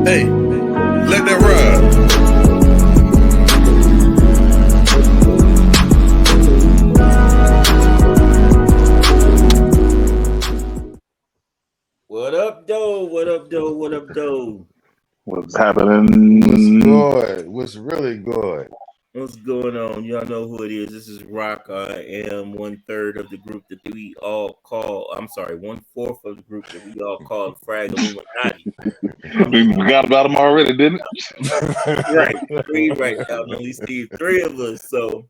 Hey, let that ride. What up, though? What up, though? What up, though? What's happening? What's good? What's really good? What's going on? Y'all know who it is. This is Rock. I am 1/3 of the group that we all call. I'm sorry, 1/4 of the group that we all call the Frag Illuminati. We forgot about him already, didn't it? Right, three right now. Only see three of us, so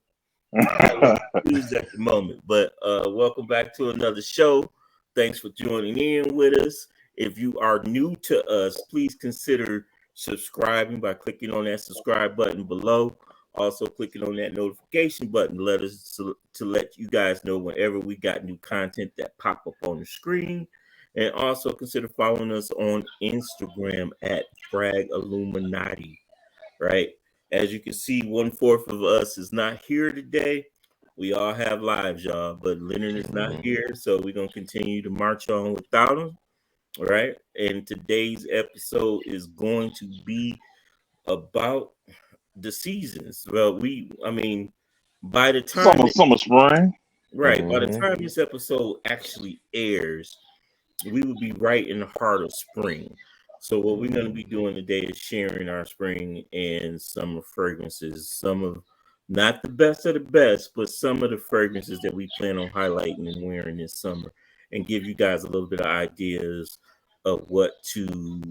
confused at the moment. But welcome back to another show. Thanks for joining in with us. If you are new to us, please consider subscribing by clicking on that subscribe button below. Also, clicking on that notification button to let you guys know whenever we got new content that pop up on the screen. And also consider following us on Instagram at Frag Illuminati. Right, as you can see, 1/4 of us is not here today. We all have lives, y'all, but Leonard is not here, so we're gonna continue to march on without him. All right, and today's episode is going to be about the seasons. Well, by the time summer, spring. right, by the time this episode actually airs, we will be right in the heart of spring. So what we're going to be doing today is sharing our spring and summer fragrances. Some of, not the best of the best, but some of the fragrances that we plan on highlighting and wearing this summer, and give you guys a little bit of ideas of what to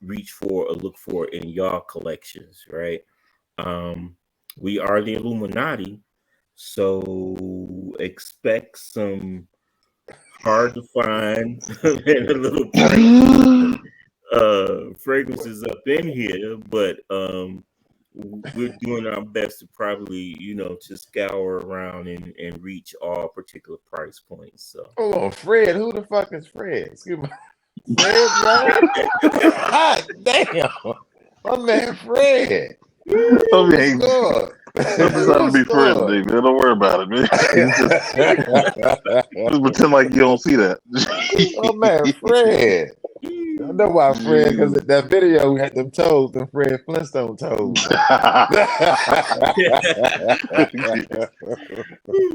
reach for or look for in y'all collections, right? We are the Illuminati, so expect some hard to find and a little fragrances up in here, but we're doing our best to probably, to scour around and reach all particular price points. So Hold on, Fred. Who the fuck is Fred? Excuse me. Fred, man. God damn. My man Fred. Okay. Good. I'm decided to be friends today, man. Don't worry about it, man. Just pretend like you don't see that. Oh man, Fred. I know why Fred, because that video we had them toes, them Fred Flintstone toes. Had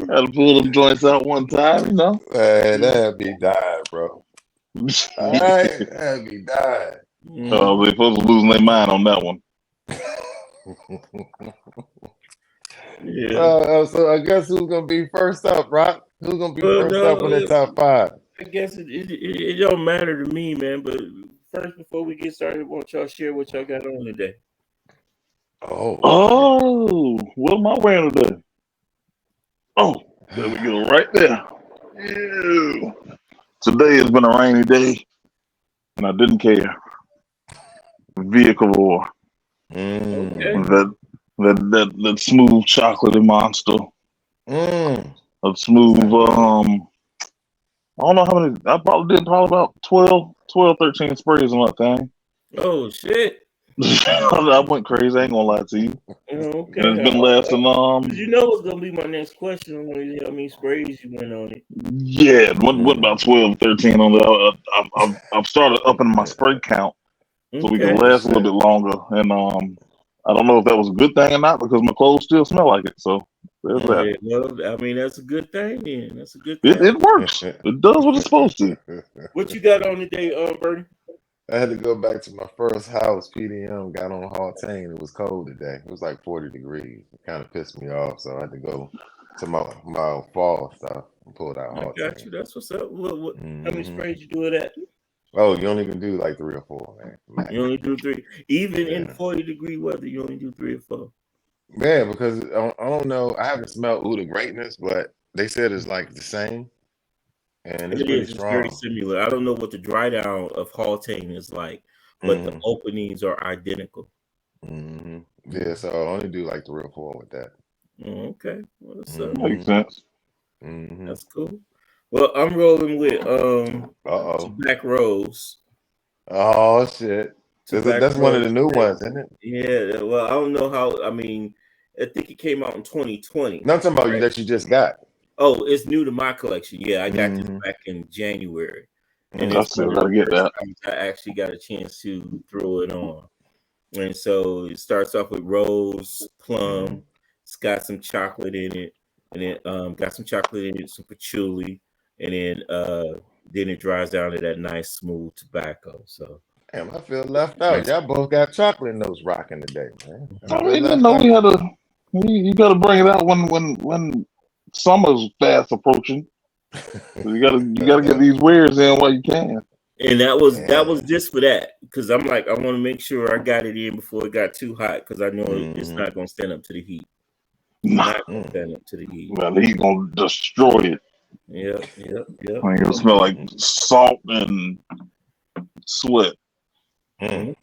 to pull them joints out one time, you know. Man, that'd be dying, bro. All right, that'd be dying. They supposed to losing their mind on that one. Yeah. So I guess who's gonna be first up, Rock? Who's gonna be first up in the top 5? I guess it don't matter to me, man. But first, before we get started, I want y'all share what y'all got on today. Oh, what am I wearing today? Oh, there we go, right there. Ew. Today has been a rainy day, and I didn't care. Vehicle war. Okay. That smooth chocolatey monster. A smooth, I don't know how many, I probably did about 12, 13 sprays on that thing. Oh, shit. I went crazy, I ain't gonna lie to you. Okay. And it's been lasting, you know what's gonna be my next question. I'm gonna how many sprays you went on it. Yeah, went about 12, 13 on that. I've started upping my spray count so we can last a little bit longer. And I don't know if that was a good thing or not because my clothes still smell like it. So there's that. Well, I mean, that's a good thing then. That's a good thing. It works. It does what it's supposed to. What you got on today, Bernie? I had to go back to my first house. PDM got on Halane. It was cold today. It was like 40 degrees. It kind of pissed me off, so I had to go to my fall stuff and pull it out. I got you. That's what's up. What how many sprays you do that? Oh, you only can do like 3 or 4, man. You only do 3. Even in 40-degree weather, you only do 3 or 4. Yeah, because I don't know. I haven't smelled Oud the Greatness, but they said it's like the same. And it's pretty strong. It's very similar. I don't know what the dry down of Haltane is like, but the openings are identical. Yeah, so I only do like 3 or 4 with that. Okay. Well, makes sense. That's cool. Well, I'm rolling with Tabac Rose. Oh shit. That's one of the new ones, isn't it? Yeah, well, I don't know how. I mean, I think it came out in 2020. No, I'm talking about that you just got. Oh, it's new to my collection. Yeah, I got this back in January. and I it's still one of gotta the get first that. times I actually got a chance to throw it on. And so it starts off with rose, plum. It's got some chocolate in it, and it got some chocolate in it, some patchouli, and then it dries down to that nice smooth tobacco. So Damn, I feel left out. Y'all both got chocolate nose rocking today, man. I feel mean, left we out. had to. You got to bring it out when summer's fast approaching. You gotta get these wares in while you can. and that was just for that, because I'm like, I want to make sure I got it in before it got too hot, because I know it's not gonna stand up to the heat. Nah, Not gonna stand up to the heat. well, he's gonna destroy it. Yep. I mean, it'll smell like salt and sweat. Okay.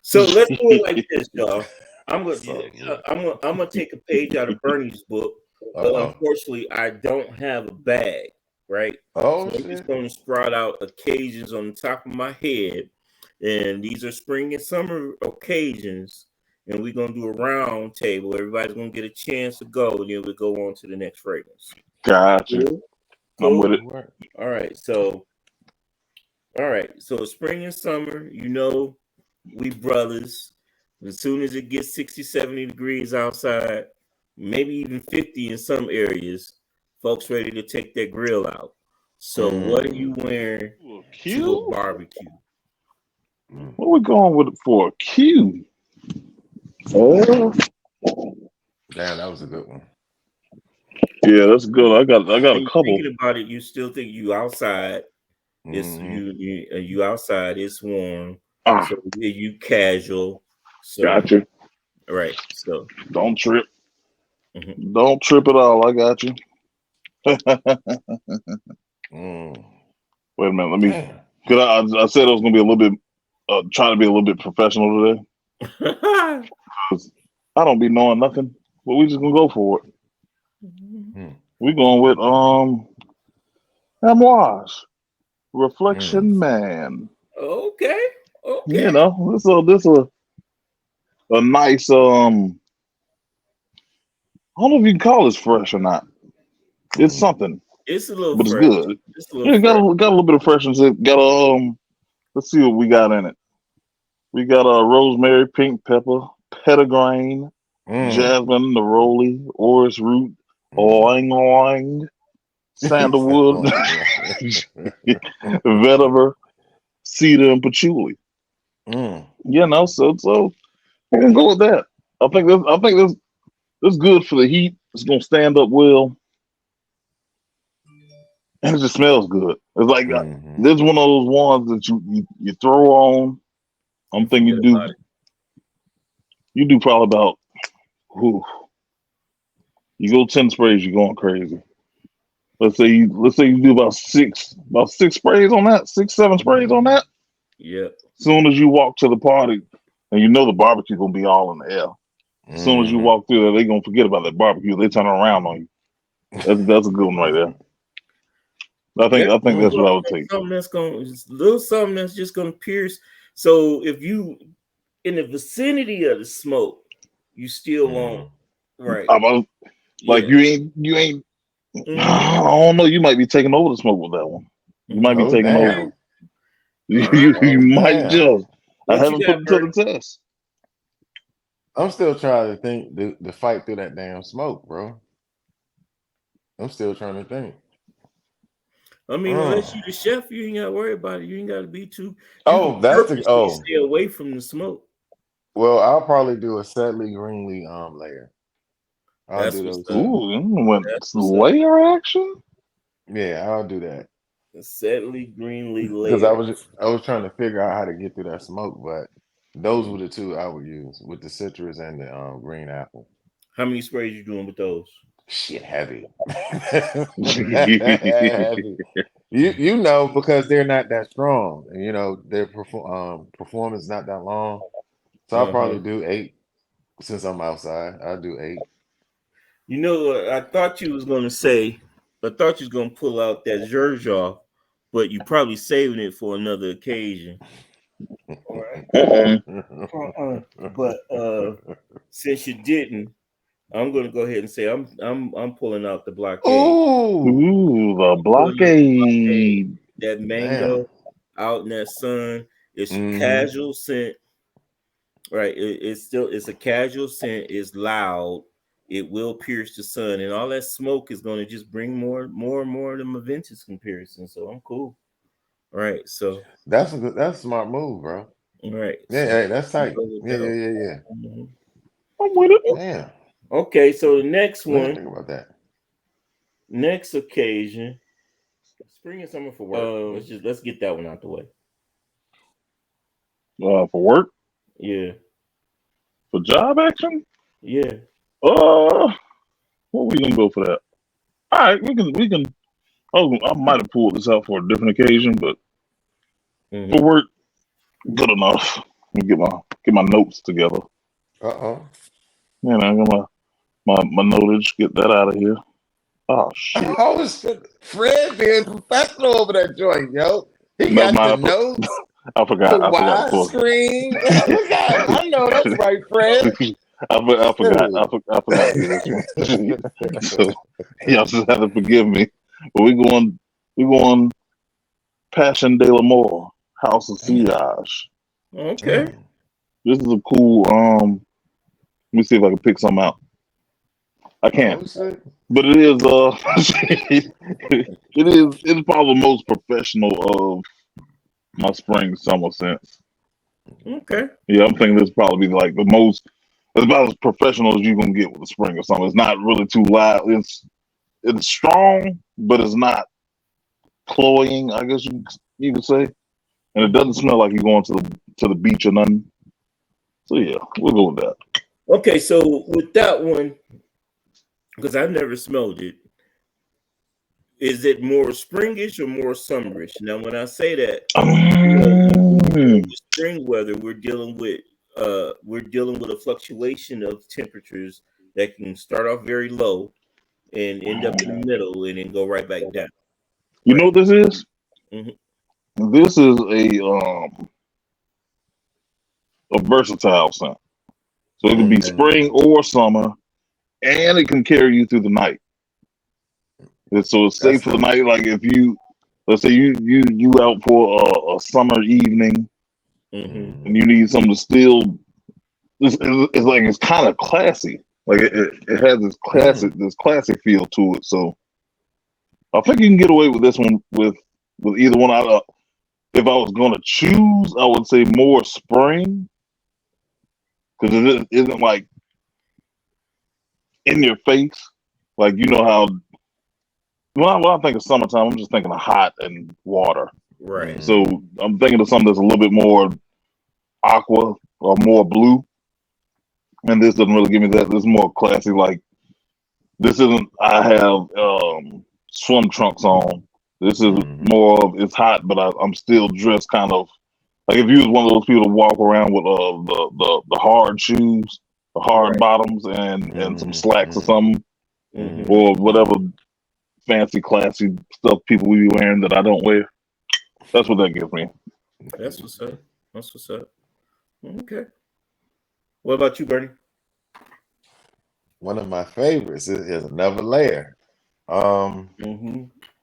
So let's do it like this, y'all. I'm gonna take a page out of Bernie's book. Unfortunately, I don't have a bag, right? Oh, so I'm shit. just gonna sprout out occasions on the top of my head, and these are spring and summer occasions. And we're gonna do a round table. Everybody's gonna get a chance to go, and then we go on to the next fragrance. Gotcha. Cool? I'm with it. All right. So spring and summer, we brothers. As soon as it gets 60, 70 degrees outside, maybe even 50 in some areas, folks ready to take their grill out. So what are you wearing to a barbecue? What we going with it for? A Q. Oh, damn, that was a good one. Yeah, that's good. I got a couple. Thinking about it, you still think you outside. It's you outside. It's warm. So you casual. So, gotcha. Right. So don't trip. Don't trip at all. I got you. Wait a minute. Let me. Cause I said I was gonna be a little bit trying to be a little bit professional today. I don't be knowing nothing, but we just gonna go for it. We going with Amouage Reflection Man. Okay. You know, this a nice I don't know if you can call this fresh or not. It's something. It's a little but fresh. It's good. It's a little got a little bit of freshness. It got let's see what we got in it. We got rosemary, pink pepper, petitgrain, jasmine, neroli, orris root, oing oing, sandalwood, vetiver, cedar, and patchouli. You know, so we're gonna go with that. I think this good for the heat. It's gonna stand up well, and it just smells good. It's like this is one of those ones that you throw on. I'm thinking you do probably about. You go 10 sprays, you're going crazy. Let's say you do about six sprays on that, 6-7 sprays on that. Yeah. Soon as you walk to the party, and you know the barbecue gonna be all in the air. As soon as you walk through there, they gonna forget about that barbecue. They turn around on you. That's a good one right there. I think that's what I would take. Something that's just gonna pierce. So if you in the vicinity of the smoke, you still won't. Right. You ain't. I don't know. You might be taking over the smoke with that one. You might be taking over. You might just. I haven't put it to the test. I'm still trying to think to fight through that damn smoke, bro. I'm still trying to think. I mean, unless you're the chef, you ain't got to worry about it. You ain't got to be too. Stay away from the smoke. Well, I'll probably do a Sedley Greenlee layer. I'll do those. Layer action. Yeah, I'll do that. Sedley Greenlee layer. Because I was trying to figure out how to get through that smoke, but those were the two I would use with the citrus and the green apple. How many sprays you doing with those? Shit, heavy. Heavy. You know, because they're not that strong, and you know their performance not that long. So I'll probably do 8 since I'm outside. I'll do 8. You know, I thought you was gonna say, I thought you was gonna pull out that Xerjoff, but you probably saving it for another occasion. All right. But since you didn't, I'm gonna go ahead and say I'm pulling out the blockade. Ooh, the blockade. That mango. out in that sun. It's casual scent, right? It's a casual scent. It's loud. It will pierce the sun, and all that smoke is going to just bring more and more of them vintage comparisons. So I'm cool, right? So That's a smart move, bro. right, Yeah, so hey, that's tight. go with Yeah. that. Mhm. I'm with it. Damn. Okay, so the next I didn't one, think about that. next occasion, spring and summer for work. Let's get that one out the way. For work, Yeah, for job action. yeah. What we gonna go for that? All right, we can. Oh, I might have pulled this out for a different occasion, but for work, good enough. Let me get my notes together. You know, get my notage. Get that out of here. Oh shit! Oh shit! Fred being professional over that joint, yo. He No, got the notes, I the forgot. I forgot. widescreen. I know that's right, Fred. I forgot. I forgot to do this one. So y'all just have to forgive me. But we going Passion de l'Amour, House of Sillage. Okay. This is a cool. Let me see if I can pick some out. I can't, but it is. It's probably the most professional of my spring summer scents. Okay. Yeah, I'm thinking this probably be like the most. It's about as professional as you can get with the spring or summer. It's not really too loud. It's strong, but it's not cloying, I guess you could say. And it doesn't smell like you're going to the beach or nothing. So yeah, we'll go with that. Okay, so with that one, because I've never smelled it, is it more springish or more summerish? Now, when I say that, spring weather, we're dealing with a fluctuation of temperatures that can start off very low and end up in the middle and then go right back down. You know what this is? Mm-hmm. This is a versatile scent. So it can be spring or summer, and it can carry you through the night. And so it's safe for the night. Like if let's say you out for a summer evening, and you need something to still. It's like it's kind of classy. Like it has this classic feel to it. So I think you can get away with this one with either one. If I was going to choose, I would say more spring because it isn't like in your face. Like you know how when I think of summertime, I'm just thinking of hot and water. Right. So I'm thinking of something that's a little bit more aqua or more blue. And this doesn't really give me that. This is more classy. Like this isn't. I have swim trunks on. This is more of it's hot, but I'm still dressed kind of like if you was one of those people to walk around with the hard shoes, the hard bottoms, and some slacks or something, or whatever fancy classy stuff people we be wearing that I don't wear. That's what that gives me. That's what's up. That's what's up. Okay. What about you, Bernie? One of my favorites is another layer.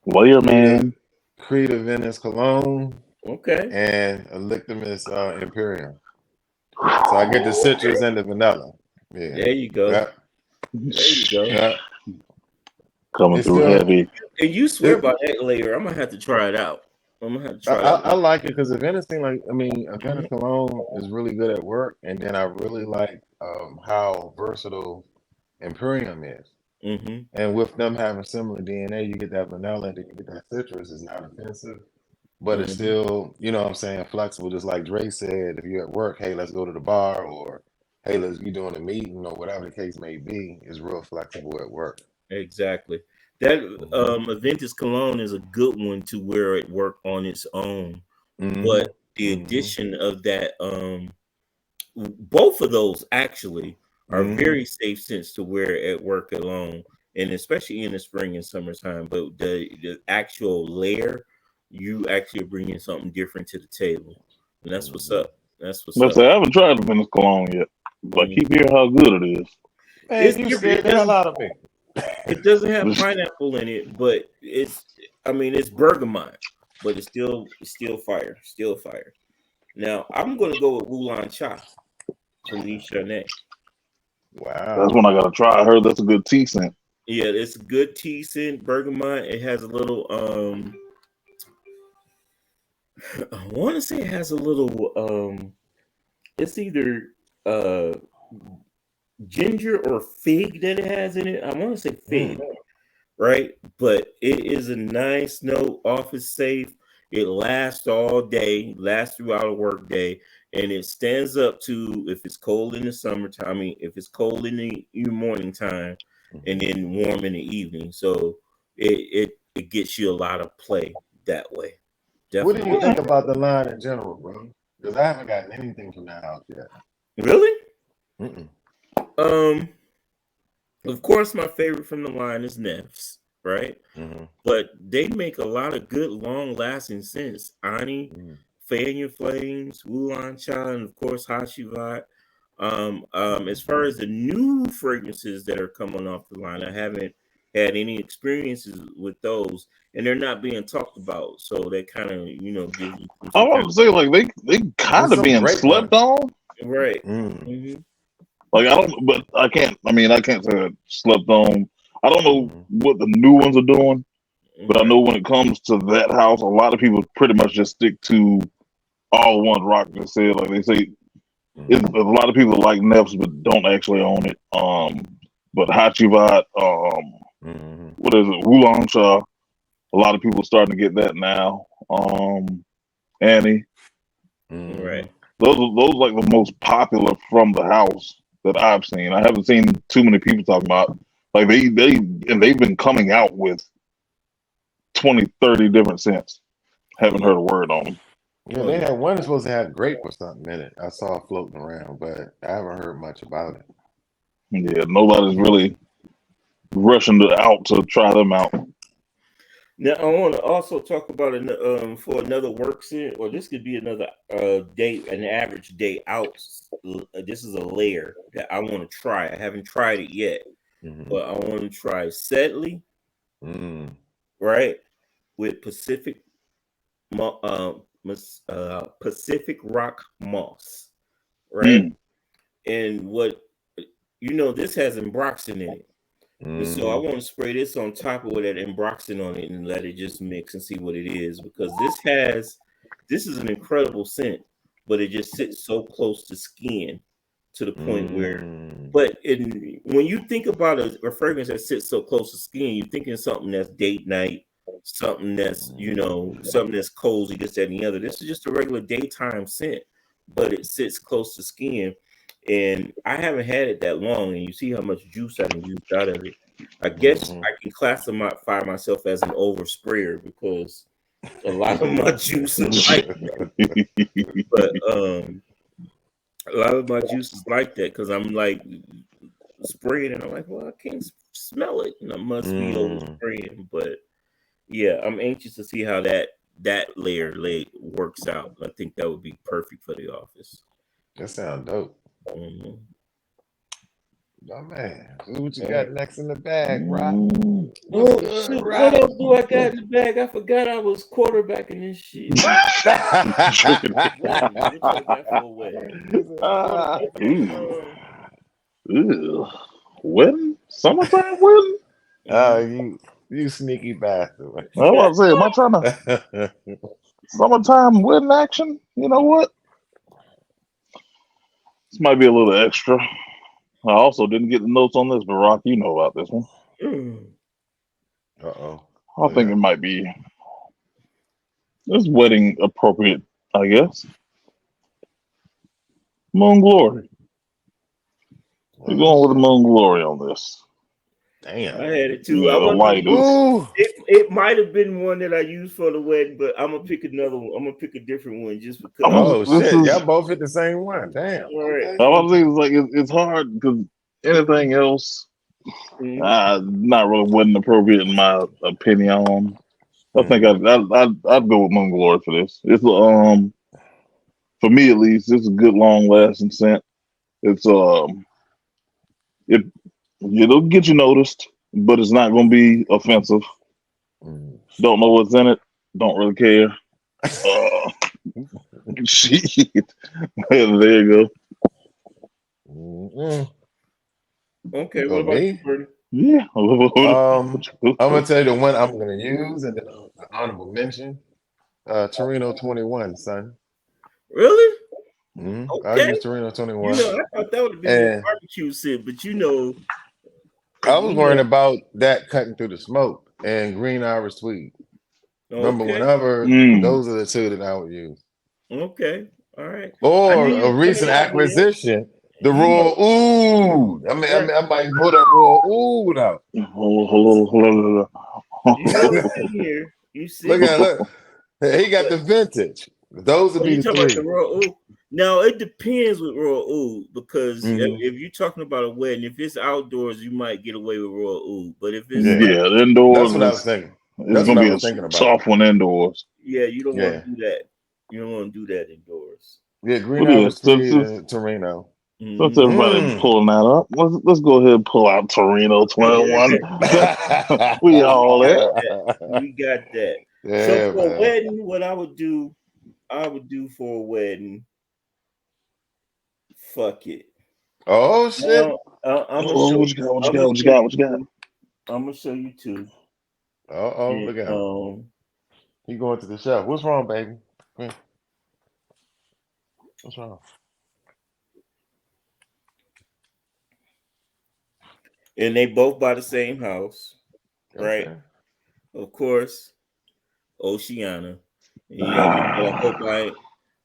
Layer man. Creative Venice Cologne. Okay. And a Lictimus Imperium. So I get the citrus and the vanilla. Yeah. There you go. Yep. There you go. Yep. Coming through heavy. And you swear by that layer, I'm gonna have to try it out. I'm gonna have to try it out. I like it because if anything, a Venice Cologne is really good at work, and then I really like how versatile Imperium is. And with them having similar DNA, you get that vanilla, then you get that citrus. It's not offensive, but it's still, you know what I'm saying, flexible. Just like Dre said, if you're at work, hey, let's go to the bar, or hey, let's be doing a meeting, or whatever the case may be, is real flexible at work. Exactly. That Aventus Cologne is a good one to wear at work on its own. But the addition of that, both of those actually are very safe scents to wear at work alone, and especially in the spring and summertime. But the actual layer, you actually are bringing something different to the table, and that's what's up. That's what's up. I haven't tried the Venice Cologne yet, but I keep hearing how good it is. Man, you scared the hell out of me. It doesn't have pineapple in it, but it's bergamot. but it's still fire, still fire. Now I'm gonna go with Wulan Cha from Lee Chardonnay. Wow. That's one I gotta try. I heard that's a good tea scent. Yeah, it's a good tea scent, bergamot. It has a little I want to say it has a little it's either ginger or fig that it has in it. I want to say fig, right? But it is a nice note, office safe. It lasts all day, lasts throughout a work day, and it stands up to if it's cold in the summertime. I mean, if it's cold in the morning time, and then warm in the evening. So it gets you a lot of play that way. Definitely. What do you think about the line in general, bro? Because I haven't gotten anything from that house yet. Really? Mm-mm. Of course, my favorite from the line is Neff's, right? But they make a lot of good, long-lasting scents. Ani, Fan Your Flames, Wulan Cha, and of course Hashivat. As far as the new fragrances that are coming off the line, I haven't had any experiences with those, and they're not being talked about. So that kind of, gives you I want to say like they kind of being slept on, right? Like I don't, but I can't. I mean, I can't say that slept on. I don't know what the new ones are doing, but I know when it comes to that house, a lot of people pretty much just stick to all one rock. They say like they say, a lot of people like Neff's but don't actually own it. But Hachivat, what is it, Wulan Cha? A lot of people are starting to get that now. Annie, right? Those are like the most popular from the house that I've seen. I haven't seen too many people talking about like they've been coming out with 20, 30 different scents. Haven't heard a word on them. Yeah, they had one supposed to have grape or something in it. I saw it floating around, but I haven't heard much about it. Yeah, nobody's really rushing out to try them out. Now I want to also talk about for another work scent, or this could be another day, an average day out. This is a layer that I want to try. I haven't tried it yet, but I want to try Sedley, right, with Pacific Rock Moss, right, and what this has Ambroxan in it. And so I want to spray this on top of that Ambroxan on it and let it just mix and see what it is, because this is an incredible scent, but it just sits so close to skin to the point where, but when you think about a fragrance that sits so close to skin, you're thinking something that's date night, something that's, something that's cozy, this, that, and the other. This is just a regular daytime scent, but it sits close to skin. And I haven't had it that long, and you see how much juice I can use out of it. I guess I can classify myself as an oversprayer because a lot of my juice is like that. But a lot of my juice is like that because I'm like spraying, and I'm like, well, I can't smell it, and I must be overspraying. But yeah, I'm anxious to see how that layer works out. I think that would be perfect for the office. That sounds dope. Oh man, what you got next in the bag, Rock? What else do I got in the bag? I forgot I was quarterbacking this shit. Wedding? Summertime wedding? You sneaky bastard. I was about to say, am I trying to summertime wedding action? You know what? This might be a little extra. I also didn't get the notes on this, but Rock, you know about this one. I think it might be this wedding appropriate, I guess. Moon Glory. We're going with the Moon Glory on this. Damn, I had it too. Yeah, it might have been one that I used for the wedding, but I'm gonna pick another one. I'm gonna pick a different one just because. Y'all both hit the same one. Damn. Right. I was thinking like it's hard because anything else, not really wasn't appropriate in my opinion. I think I'd go with Moon Glory for this. It's for me at least, it's a good long lasting scent. It's it'll get you noticed, but it's not going to be offensive. Don't know what's in it, Don't really care. Shit. There you go. Okay, what Oh, about you, me? Bernie? Yeah. I'm gonna tell you the one I'm gonna use, and then an honorable mention. Torino 21, son. Really? I Okay. use Torino You 21, know, I thought that would have been your and barbecue sip, but you know, I was worrying about that cutting through the smoke and Green Irish Tweed. Remember, okay, whenever those are the two that I would use. okay, all right. I Or knew you a was coming recent out with it. acquisition, the You Royal know, Oud. I might pull that Royal Oud out. Hold you know it's in here. You Look see? at look. He got the vintage. Those would Oh, be you the talking about the three. Royal Oud? Now it depends with Royal Oud because Mhm. if you're talking about a wedding, if it's outdoors, you might get away with Royal Oud. But if it's Yeah, Yeah, that's what I was indoors thinking. it's That's gonna what I be a was thinking about. soft one indoors. yeah, you don't want Yeah, to do that. You don't want to do that indoors. yeah. Green But yeah, Irish Tweed and Torino. since everybody's pulling that up, let's go ahead and pull out Torino 21. We all We got there. that. We got that. So Yeah, for a man. wedding, what I would do for a wedding. Fuck it. Oh shit. Now I'm gonna Oh, show. what you got? What you I'm got? gonna What you show got? you What you got? two. I'm gonna show you two. Oh, And, look at him. He going to the shelf. What's wrong, baby? Come here. What's wrong? and they both by the same house, right? Okay. Of course, Oceana. And, you know,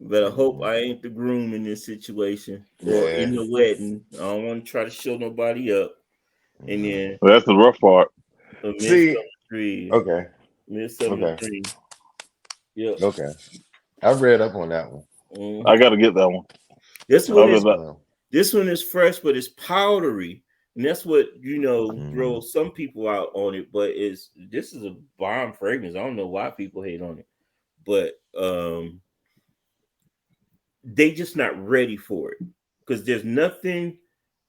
better hope I ain't the groom in this situation or Yeah. in the wedding. I don't want to try to show nobody up. And then Well, that's the rough part. a See. midsummer dream. Okay. Midsummer Okay. dream. Yep. Okay. I read up on that one. I Mhm. got to get that one. This I one read is that. This one is fresh, but it's powdery, and that's what throws some people out on it. But this is a bomb fragrance. I don't know why people hate on it, but they just not ready for it because there's nothing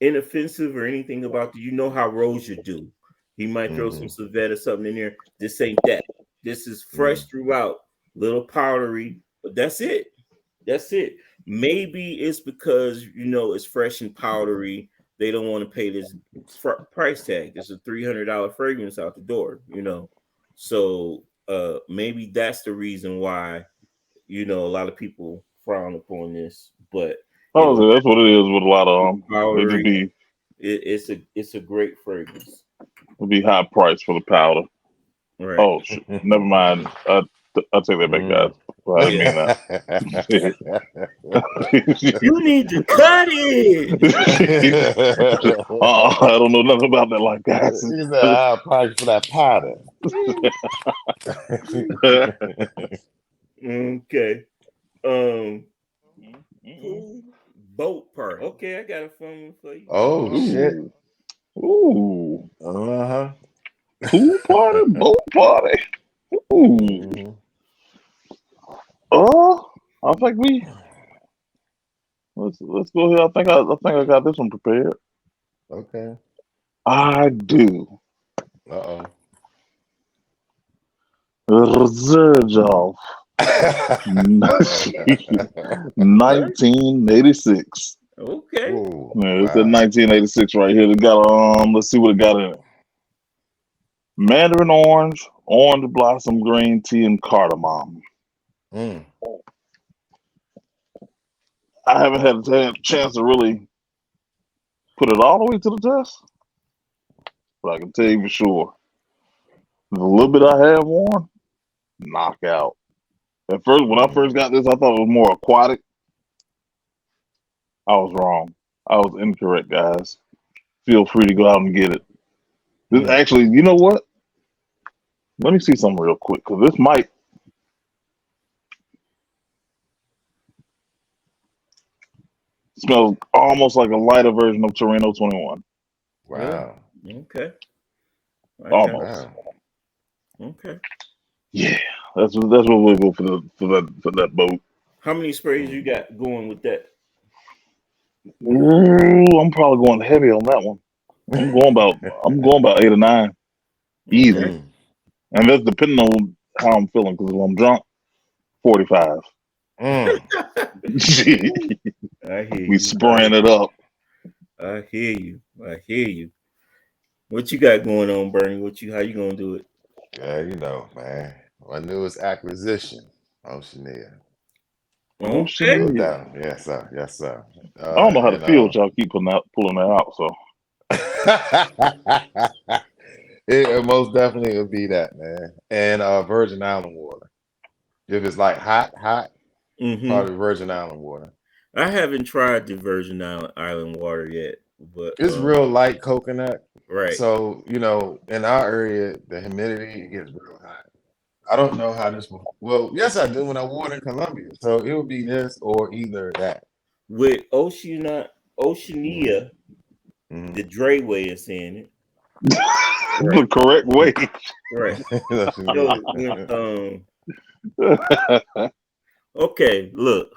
inoffensive or anything about you know how Rozier do. He might throw some Civet or something in there. This ain't that. This is fresh throughout, little powdery, but that's it. That's it. Maybe it's because it's fresh and powdery. They don't want to pay this price tag. It's a $300 fragrance out the door. So maybe that's the reason why a lot of people frown upon this. But Oh, that's what it is with a lot of them. They just powdery. be It's a great fragrance. it'll be high price for the powder. Right. Oh shit. Never mind. I'll take that back, guys. Well, I didn't mean that. You need to cut it. I don't know nothing about that, like guys. He said, "I'll price for that powder." Okay. Boat part. Okay, I got a phone one for you. Oh shit. Ooh. Uh-huh. Pool party, boat party. Ooh. I think let's go ahead. I think I got this one prepared. Okay. I do. Uh-oh. Xerjoff. 1986. Okay. Ooh, Yeah, it's the 1986 right here. It got let's see what it got in it. Mandarin orange, orange blossom green tea, and cardamom. Mm. I haven't had a chance to really put it all the way to the test, but I can tell you for sure, the little bit I have worn, knockout. At first, when I first got this, I thought it was more aquatic. I was wrong. I was incorrect, guys. Feel free to go out and get it. This actually, you know what? Let me see something real quick, because this might. Smells almost like a lighter version of Torino 21. Wow. Okay. Almost. Wow. Okay. Yeah, that's what we'll go for that boat. How many sprays you got going with that? Ooh, I'm probably going heavy on that one. I'm going about 8 or 9. Easy. And that's depending on how I'm feeling because when I'm drunk, 45. Mm. I hear We you. spraying it up. I hear you. I hear you. What you got going on, Bernie? How you gonna do it? Yeah, you know, man. My newest acquisition, Oceania. Oh Okay. No shit! doubt. Yes, sir. Yes, sir. I don't know how to And feel. Y'all keep pulling that out. So it most definitely would be that, man. And Virgin Island water. If it's like hot, Mm-hmm. probably Virgin Island water. I haven't tried the Virgin Island water yet, but It's real light coconut. right. So, you know, in our area, the humidity gets real hot. I don't know how this will. Well, yes, I do when I wore it in Colombia. So it would be this or either that. With Mhm. Oceania, Mhm. the Dre way of saying it. the correct way. Right. That's what So it is. okay, look.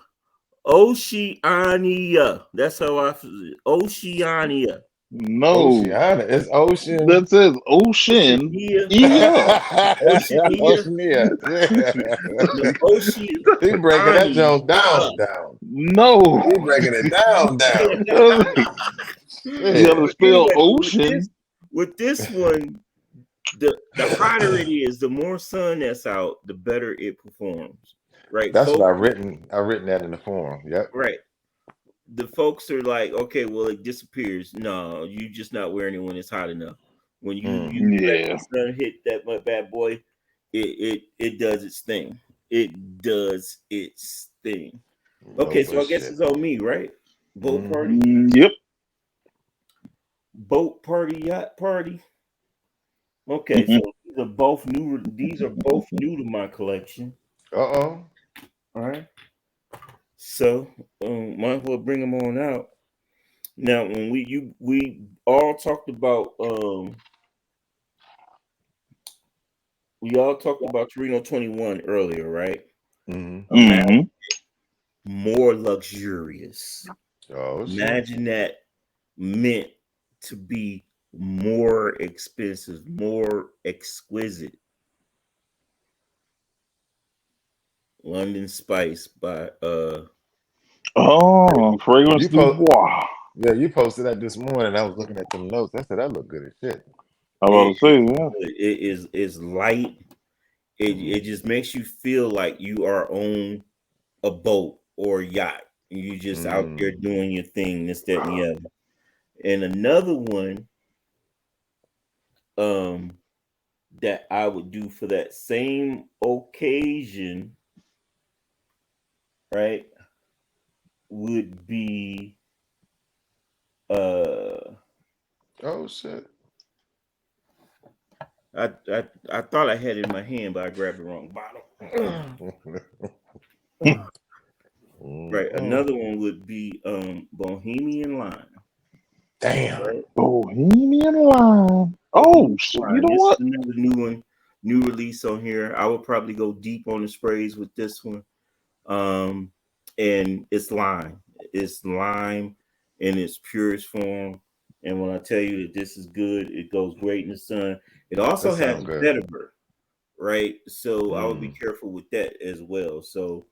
Oceania. That's how Oceania. No, Oceania. It's ocean. that says ocean. Oceania. Yeah. Oceania. Oceania. Yeah. No, Oceania. He breaking that joke down. No. He breaking it down. You gotta Shit. spell Anyway, ocean. with this one, the hotter it is, the more sun that's out, the better it performs. Right, That's what folks. I written that in the forum. Yep. Right. The folks are like, okay, well, it disappears. No, you just not wearing it when it's hot enough. When you let Yeah. the sun hit that bad boy, it does its thing. It does its thing. No Okay, so I guess bullshit. it's on me, right? Boat party, Yep. yacht party. Okay, so these are both new. These are both new to my collection. Uh-oh. All right. So might as well bring them on out. Now, when we all talked about we all talked about Torino 21 earlier, right? Mm-hmm. Imagine more luxurious. Oh shit. Imagine that meant to be more expensive, more exquisite. London Spice by Oh, fragrance You du post bois. Yeah, you posted that this morning. I was looking at them notes. I said that looked good as shit. I was about to say, yeah. It is light. It just makes you feel like you are on a boat or a yacht. You just out there Mm. doing your thing, this, that, and the other. And another one that I would do for that same occasion, right, would be Oh shit. I thought I had it in my hand, but I grabbed the wrong bottle. Right. Mm-mm. Another one would be Bohemian Lime. Damn. Right? Bohemian Lime. Oh, Bohemian shit. You Lime. know This is what? another new one, new release on here. I would probably go deep on the sprays with this one. And it's lime. It's lime in its purest form. And when I tell you that this is good, it goes great in the sun. It That also has sounds good. vetiver, right? So I would be Mm. careful with that as well. So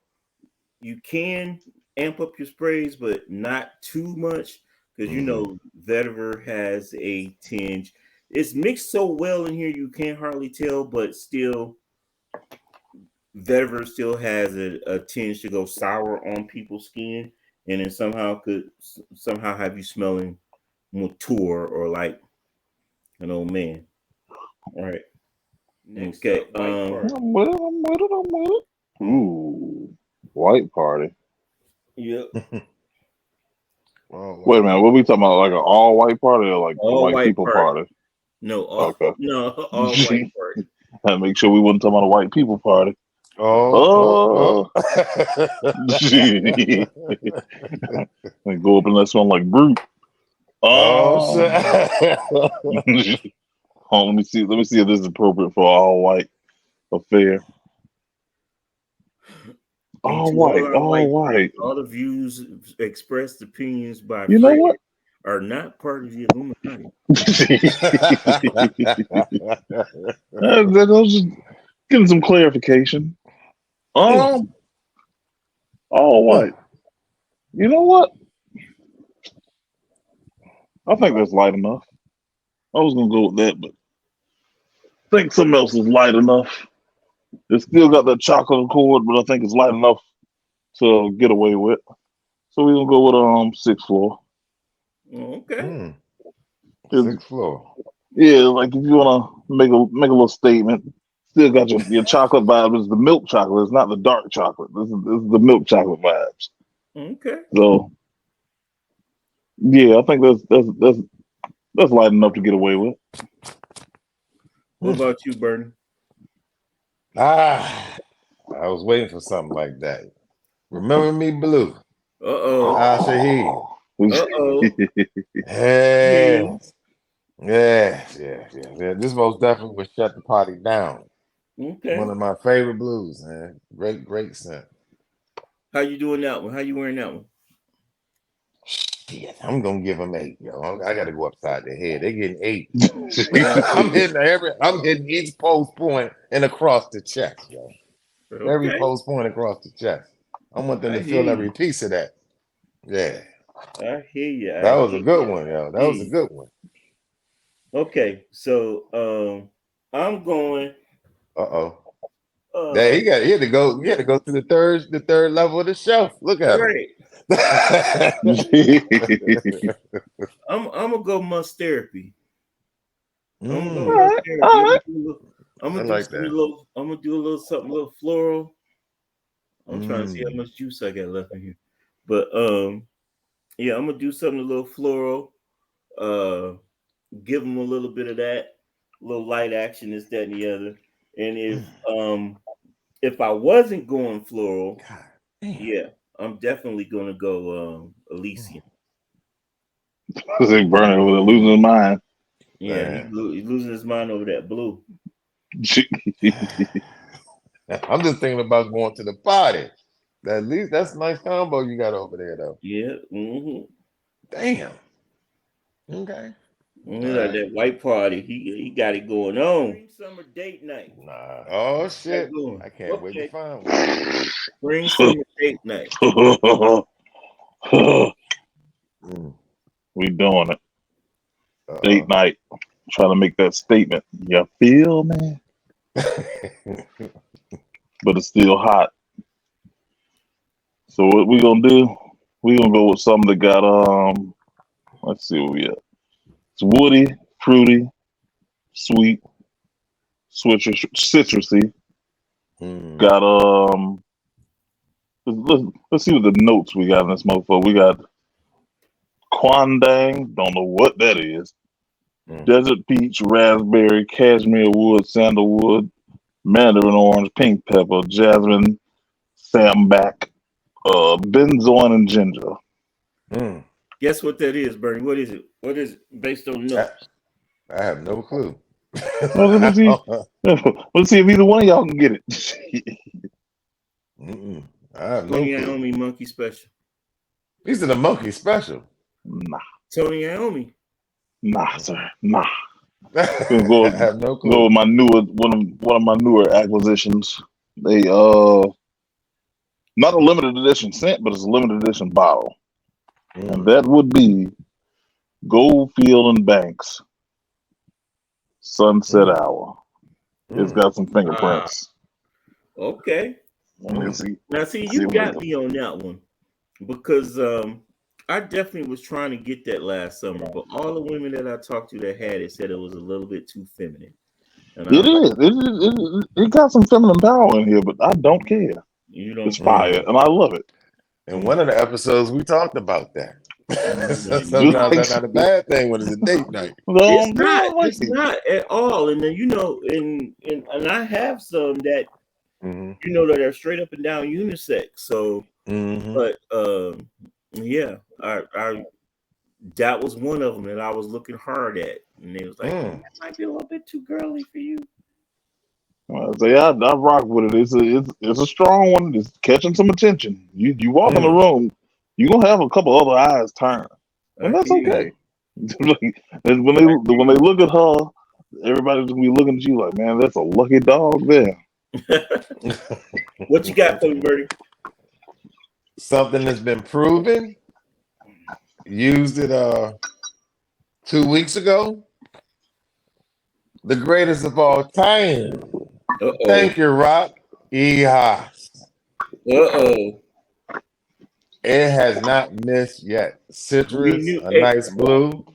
you can amp up your sprays, but not too much because you Mm-hmm. know vetiver has a tinge. It's mixed so well in here you can't hardly tell, but still vetiver still has a tinge to go sour on people's skin, and then somehow have you smelling mature or like an old man. All right. Next Okay. up, white party. I'm with it. I'm with it. I'm with it. Ooh, white party. Yep. Well, Wait a white minute. What party. we talking about? Like an all white party or like the All white white people party. party? No, Okay. all white party. I make sure we wasn't talking about a white people party. Oh. Oh, shit. Go up and let smell like brute. Oh shit. Hold on, let me see. Let me see if this is appropriate for all white affair. And All to white, all our all white friends, white. all the views expressed opinions by You know Fred what? are not part of the Illuminati. That was just getting some clarification. All white. You know what? I think that's light enough. I was gonna go with that, but I think something else is light enough. It's still got that chocolate accord, but I think it's light enough to get away with. So we're gonna go with 6th floor. Okay. 6th floor. Yeah, like if you wanna make a little statement, still got your chocolate vibes. It's the milk chocolate. It's not the dark chocolate. This is the milk chocolate vibes. Okay. So yeah, I think that's light enough to get away with. What about you, Bernie? I was waiting for something like that. Remember Me Blue. Uh-oh. Shaheed. Uh-oh. Yes. This most definitely would shut the party down. Okay. One of my favorite blues, man. Great scent. How you doing that one? How you wearing that one? Shit, I'm gonna give them 8, yo. I gotta go upside the head. They're getting 8. I'm hitting each post point and across the chest, yo. Okay. Every post point across the chest. I want them to feel every piece of that. Yeah. I hear you. That was a good one, yo. That was a good one. Okay, so I'm going. Yeah, he had to go to the third level of the shelf. Look at him. I'm gonna go Must Therapy. I'm gonna do a little something, a little floral. I'm trying to see how much juice I got left in here. But yeah, I'm gonna do something a little floral. Give them a little bit of that, a little light action, this, that, and the other. And if I wasn't going floral, yeah, I'm definitely gonna go Elysium. Big Burner over there losing his mind. Yeah, he's losing his mind over that blue. I'm just thinking about going to the party. At least that's a nice combo you got over there, though. Yeah. Damn. Okay. Like that white party. He got it going on. Summer date night. Nah. Oh shit. I can't wait to find one. Spring summer date night. We doing it. Date night. Trying to make that statement. You feel me? But it's still hot. So what we gonna do? We gonna go with something that got let's see what we got. It's woody, fruity, sweet, citrusy. Got let's see what the notes we got in this motherfucker. We got Quandang, don't know what that is. Desert peach, raspberry, cashmere wood, sandalwood, mandarin orange, pink pepper, jasmine, sambac, benzoin, and ginger. Guess what that is, Bernie? What is it? What is it based on notes? I have no clue. Well, let's see if either one of y'all can get it. I have Tony no clue. Iommi Monkey Special. These are the Monkey Special. Nah. Tony Iommi. Nah, sir. Nah. I have no clue. Go with my one of my newer acquisitions. They not a limited edition scent, but it's a limited edition bottle. And that would be Goldfield and Banks Sunset Hour. It's got some fingerprints. Okay. See, now see, you got me on that one because I definitely was trying to get that last summer, but all the women that I talked to that had it said it was a little bit too feminine. And it got some feminine power in here, but I don't care. It's fire, and I love it. In one of the episodes, we talked about that. Sometimes that's not a bad thing when it's a date night. It's not at all. And then and I have some that that are straight up and down unisex. So, but yeah, I that was one of them that I was looking hard at, and they was like, that might be a little bit too girly for you. So yeah, I rock with it. It's a strong one. It's catching some attention. You walk in the room, you're gonna have a couple other eyes turn, and that's okay. when they look at her, everybody's gonna be looking at you like, man, that's a lucky dog there. What you got for me, Birdie? Something that's been proven. Used it 2 weeks ago. The greatest of all time. Thank you, Rock. Ehas. Uh-oh. It has not missed yet. Citrus, a nice blue.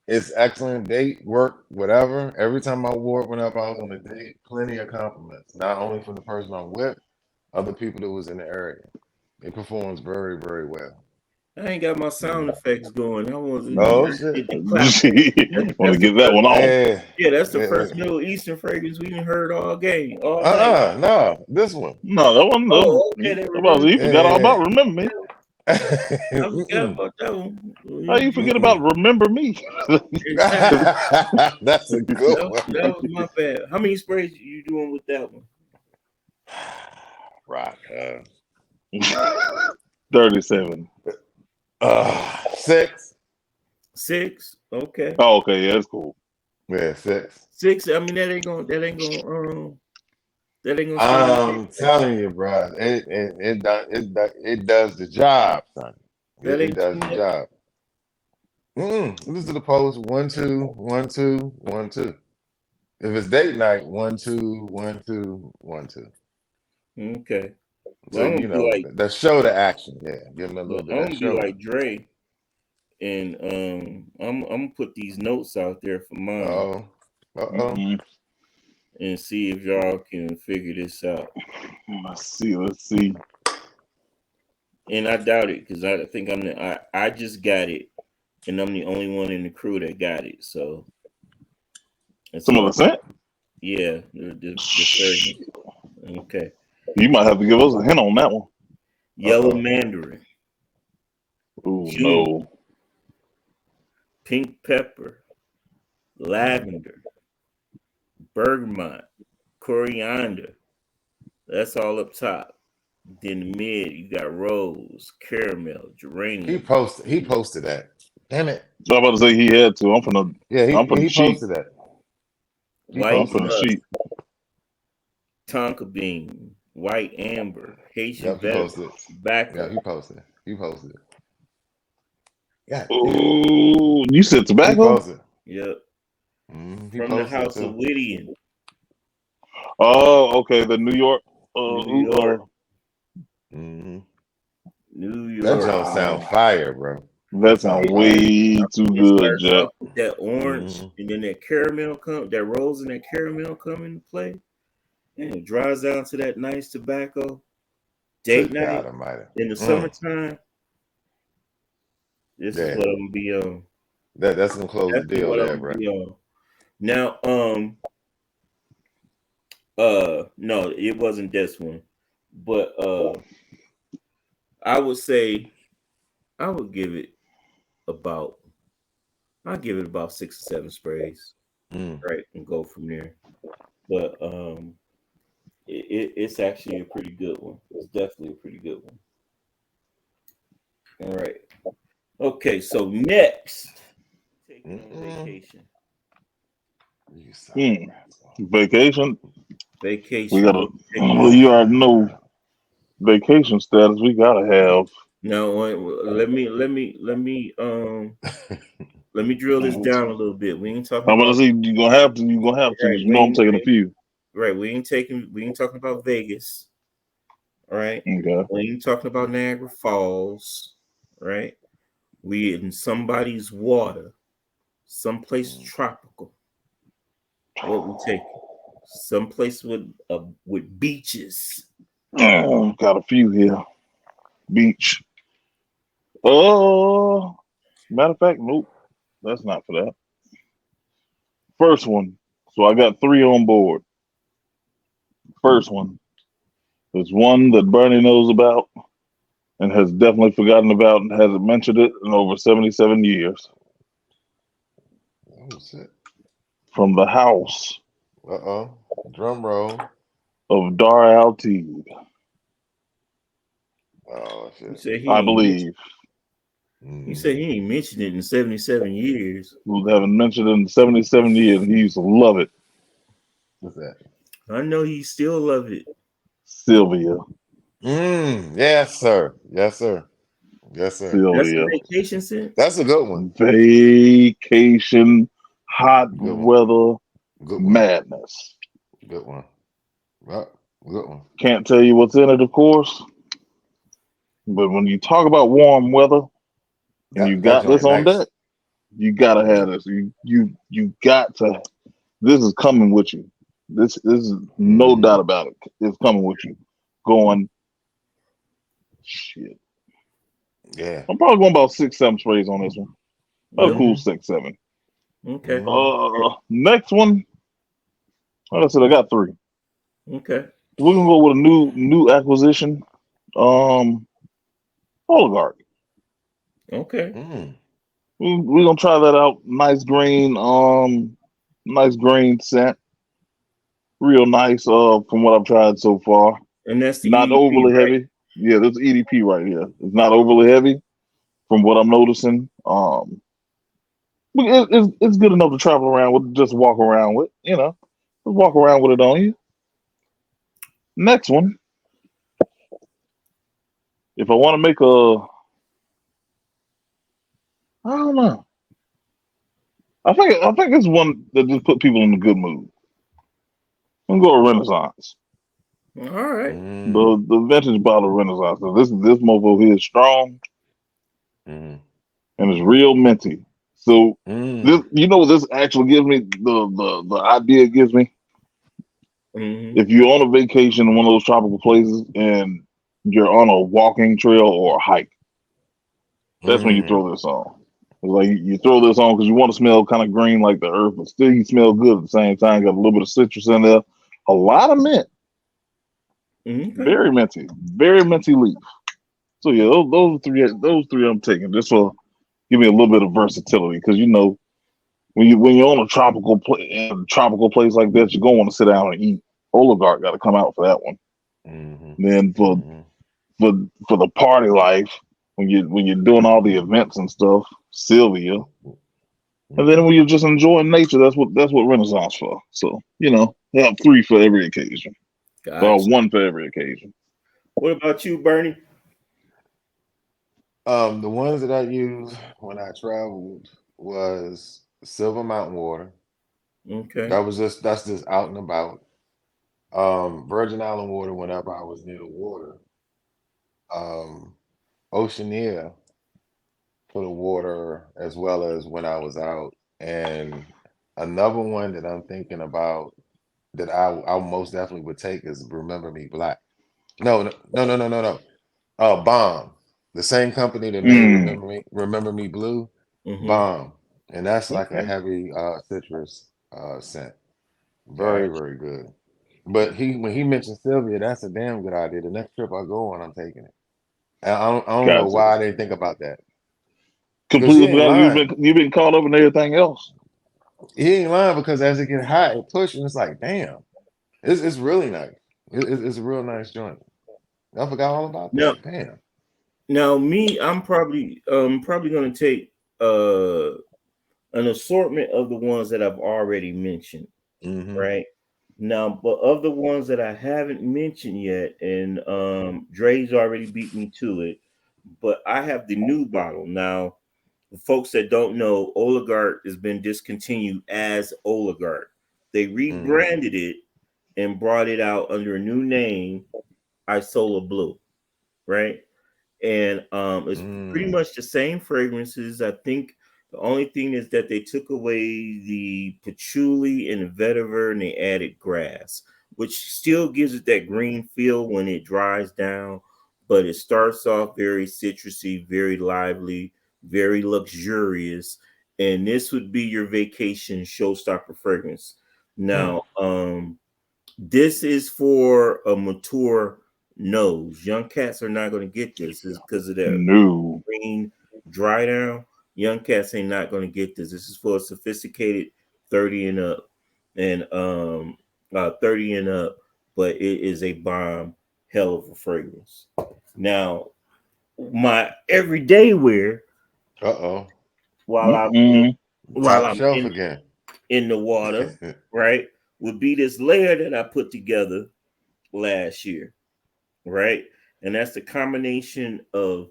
It's excellent date, work, whatever. Every time I wore it whenever I was on a date, plenty of compliments. Not only from the person I'm with, other people that was in the area. It performs very, very well. I ain't got my sound effects going. I want to shit. Want to get that one off? Yeah, that's the first Middle Eastern fragrance we done heard all game. No, this one. No, that one. Oh, okay. You forgot all about Remember Me. I forgot about that one. How you forget about Remember Me? That's a good one. That was my bad. How many sprays you doing with that one? Rock. 37. 6. 6. Okay. Oh, okay. Yeah, that's cool. Yeah, 6. 6. I mean, that ain't gonna. I'm telling you, bro. It does the job, son. It does the job. Listen to the post. 1 2 1 2 1 2. If it's date night, 1 2 1 2 1 2. Okay. So you know, that show the action. Yeah, give them a little bit. I'm gonna be like Dre, and I'm gonna put these notes out there for mine. And see if y'all can figure this out. Let's see. And I doubt it because I think I just got it, and I'm the only one in the crew that got it. So, some of the scent. Yeah, the surgeon. Okay. You might have to give us a hint on that one. Yellow mandarin. Ooh, no. Pink pepper. Lavender. Bergamot. Coriander. That's all up top. Then the mid, you got rose, caramel, geranium. He posted that. Damn it. So I'm about to say he had to. I'm from the sheet. Posted that. White from the sheet. Tonka bean, white amber, Haitian tobacco. Yeah, he posted it. Yeah. Oh, you said tobacco? Yep. From the house of Whittian. Oh, okay. The New York. New York. That don't sound fire, bro. That sounds way too good, Jack. That orange and then that caramel that rose and that caramel come into play. And it dries down to that nice tobacco. Date night in the summertime. This is what I'm gonna be on. That's gonna close the deal there, bro. Now, no, it wasn't this one, but I would say I would give it about 6 or 7 sprays, right, and go from there. But it's actually a pretty good one. It's definitely a pretty good one. All right. Okay, so next, taking on vacation. Vacation. We gotta. Well, you already know vacation status. We gotta have. Now, let me drill this down a little bit. We ain't talking. I'm gonna say you're gonna have to. You're gonna have to. Right, you know, I'm taking a few. Right. We ain't talking about Vegas. All right. Okay. We ain't talking about Niagara Falls. Right. We in somebody's water, someplace tropical. What we take? Someplace with beaches. Got a few here. Beach. Oh, matter of fact, nope. That's not for that. First one. So I got 3 on board. First one is one that Bernie knows about and has definitely forgotten about and hasn't mentioned it in over 77 years. Oh, shit. From the house. Drum roll. Of Dar Altitude. Oh, shit. I believe. You said he ain't mentioned it in 77 years. We haven't mentioned it in 77 years, and he used to love it. What's that? I know he still love it. Sylvia. Yes, sir. Yes, sir. Yes, sir. That's a Sylvia. vacation scent. That's a good one. Vacation, hot Good one. weather, Good one. madness. Good one. Well, good one. Can't tell you what's in it, of course. But when you talk about warm weather and you That got this joint on nice. deck, you gotta Yeah. have this. You got to. This is coming with you. This is no doubt about it. It's coming with you. Going shit. Yeah. I'm probably going about 6, 7 sprays on this one. A cool 6, 7. Okay. Next one. Like I said, I got 3. Okay. We're gonna go with a new acquisition. Oligarch. Okay. We're gonna try that out. Nice green scent. Real nice. From what I've tried so far. And that's the Not EDP, overly right? heavy. Yeah, this EDP right here. It's not overly heavy, from what I'm noticing. But it's good enough to travel around with. Just walk around with. Just walk around with it on you. Next one. If I want to make I don't know. I think it's one that just put people in a good mood. I'm gonna go with Renaissance. All right. The vintage bottle of Renaissance. So this mofo here is strong and it's real minty. So this this actually gives me the idea it gives me. If you're on a vacation in one of those tropical places and you're on a walking trail or a hike, that's when you throw this on. It's like you throw this on because you want to smell kind of green like the earth, but still you smell good at the same time. Got a little bit of citrus in there, a lot of mint, very minty leaf. So yeah, those three I'm taking just for give me a little bit of versatility because when you're on a tropical place like this, you're gonna want to sit down and eat. Oligarch got to come out for that one. Then for the party life, when you're doing all the events and stuff, Sylvia. And then when you're just enjoying nature, that's what Renaissance for. So have 3 for every occasion. Or Gotcha. 1 for every occasion. What about you, Bernie? The ones that I used when I traveled was Silver Mountain Water. Okay. That's just out and about. Virgin Island water whenever I was near the water. Oceaneer for the water as well as when I was out. And another one that I'm thinking about that I most definitely would take is Remember Me Black. No. Bomb. The same company that made Remember Me Blue, Bomb. And that's like a heavy citrus scent. Very, very good. But when he mentioned Sylvia, that's a damn good idea. The next trip I go on, I'm taking it. And I don't know Gotcha. why I didn't think about that. Because he Completely ain't forgot lying. you've been caught up in everything else. He ain't lying because as it get hot, it pushes. And it's like, damn, it's really nice. It's a real nice joint. I forgot all about Now, that. Damn. I'm probably gonna take an assortment of the ones that I've already mentioned. Right now, but of the ones that I haven't mentioned yet, and Dre's already beat me to it, but I have the new bottle now. The folks that don't know, Oligarch has been discontinued as Oligarch. They rebranded it and brought it out under a new name, Isola Blue, right? And it's pretty much the same fragrances. I think the only thing is that they took away the patchouli and the vetiver and they added grass, which still gives it that green feel when it dries down, but it starts off very citrusy, very lively, very luxurious. And this would be your vacation showstopper fragrance. Now, this is for a mature nose. Young cats are not going to get this. It's because of that No. green dry down. Young cats ain't not going to get this. This is for a sophisticated 30 and up, and 30 and up. But it is a bomb, hell of a fragrance. Now, my everyday wear. While I'm Top in shelf again. in the water, right? would be this layer that I put together last year, right? And that's the combination of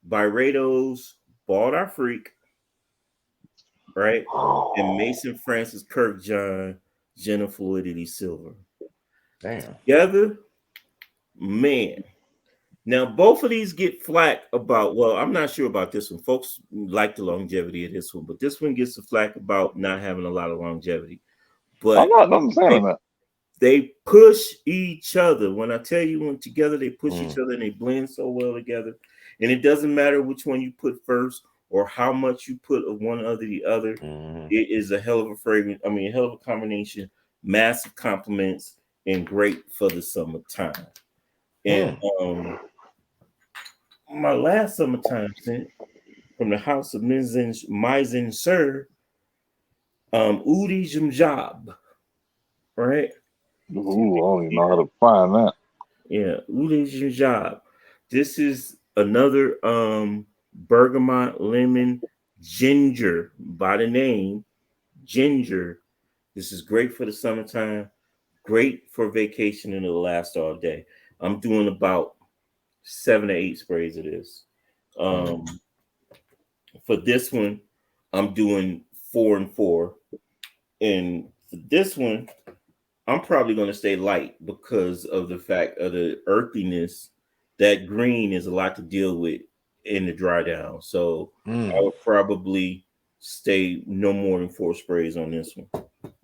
Byredo's Bald Our Freak, right? And Mason Francis Kirkjohn Jenna Fluidity Silver. Damn. Together, man. Now, both of these get flack about, well, I'm not sure about this one. Folks like the longevity of this one, but this one gets the flack about not having a lot of longevity. I'm But not understanding that. they push each other. When I tell you, when together, they push each other and they blend so well together. And it doesn't matter which one you put first or how much you put of one under the other. It is a hell of a fragrance. I mean, a hell of a combination. Massive compliments and great for the summertime. And my last summertime scent from the house of Maizen Sir, Udi Jimjab, right? Ooh, I don't even know how to find that. Yeah, Udi Jimjab. This is another bergamot lemon ginger by the name Ginger. This is great for the summertime, great for vacation, and it'll last all day. I'm doing about 7 to 8 sprays of this. For this one, I'm doing 4 and 4. And for this one, I'm probably going to stay light because of the fact of the earthiness. That green is a lot to deal with in the dry down. So I would probably stay no more than 4 sprays on this one.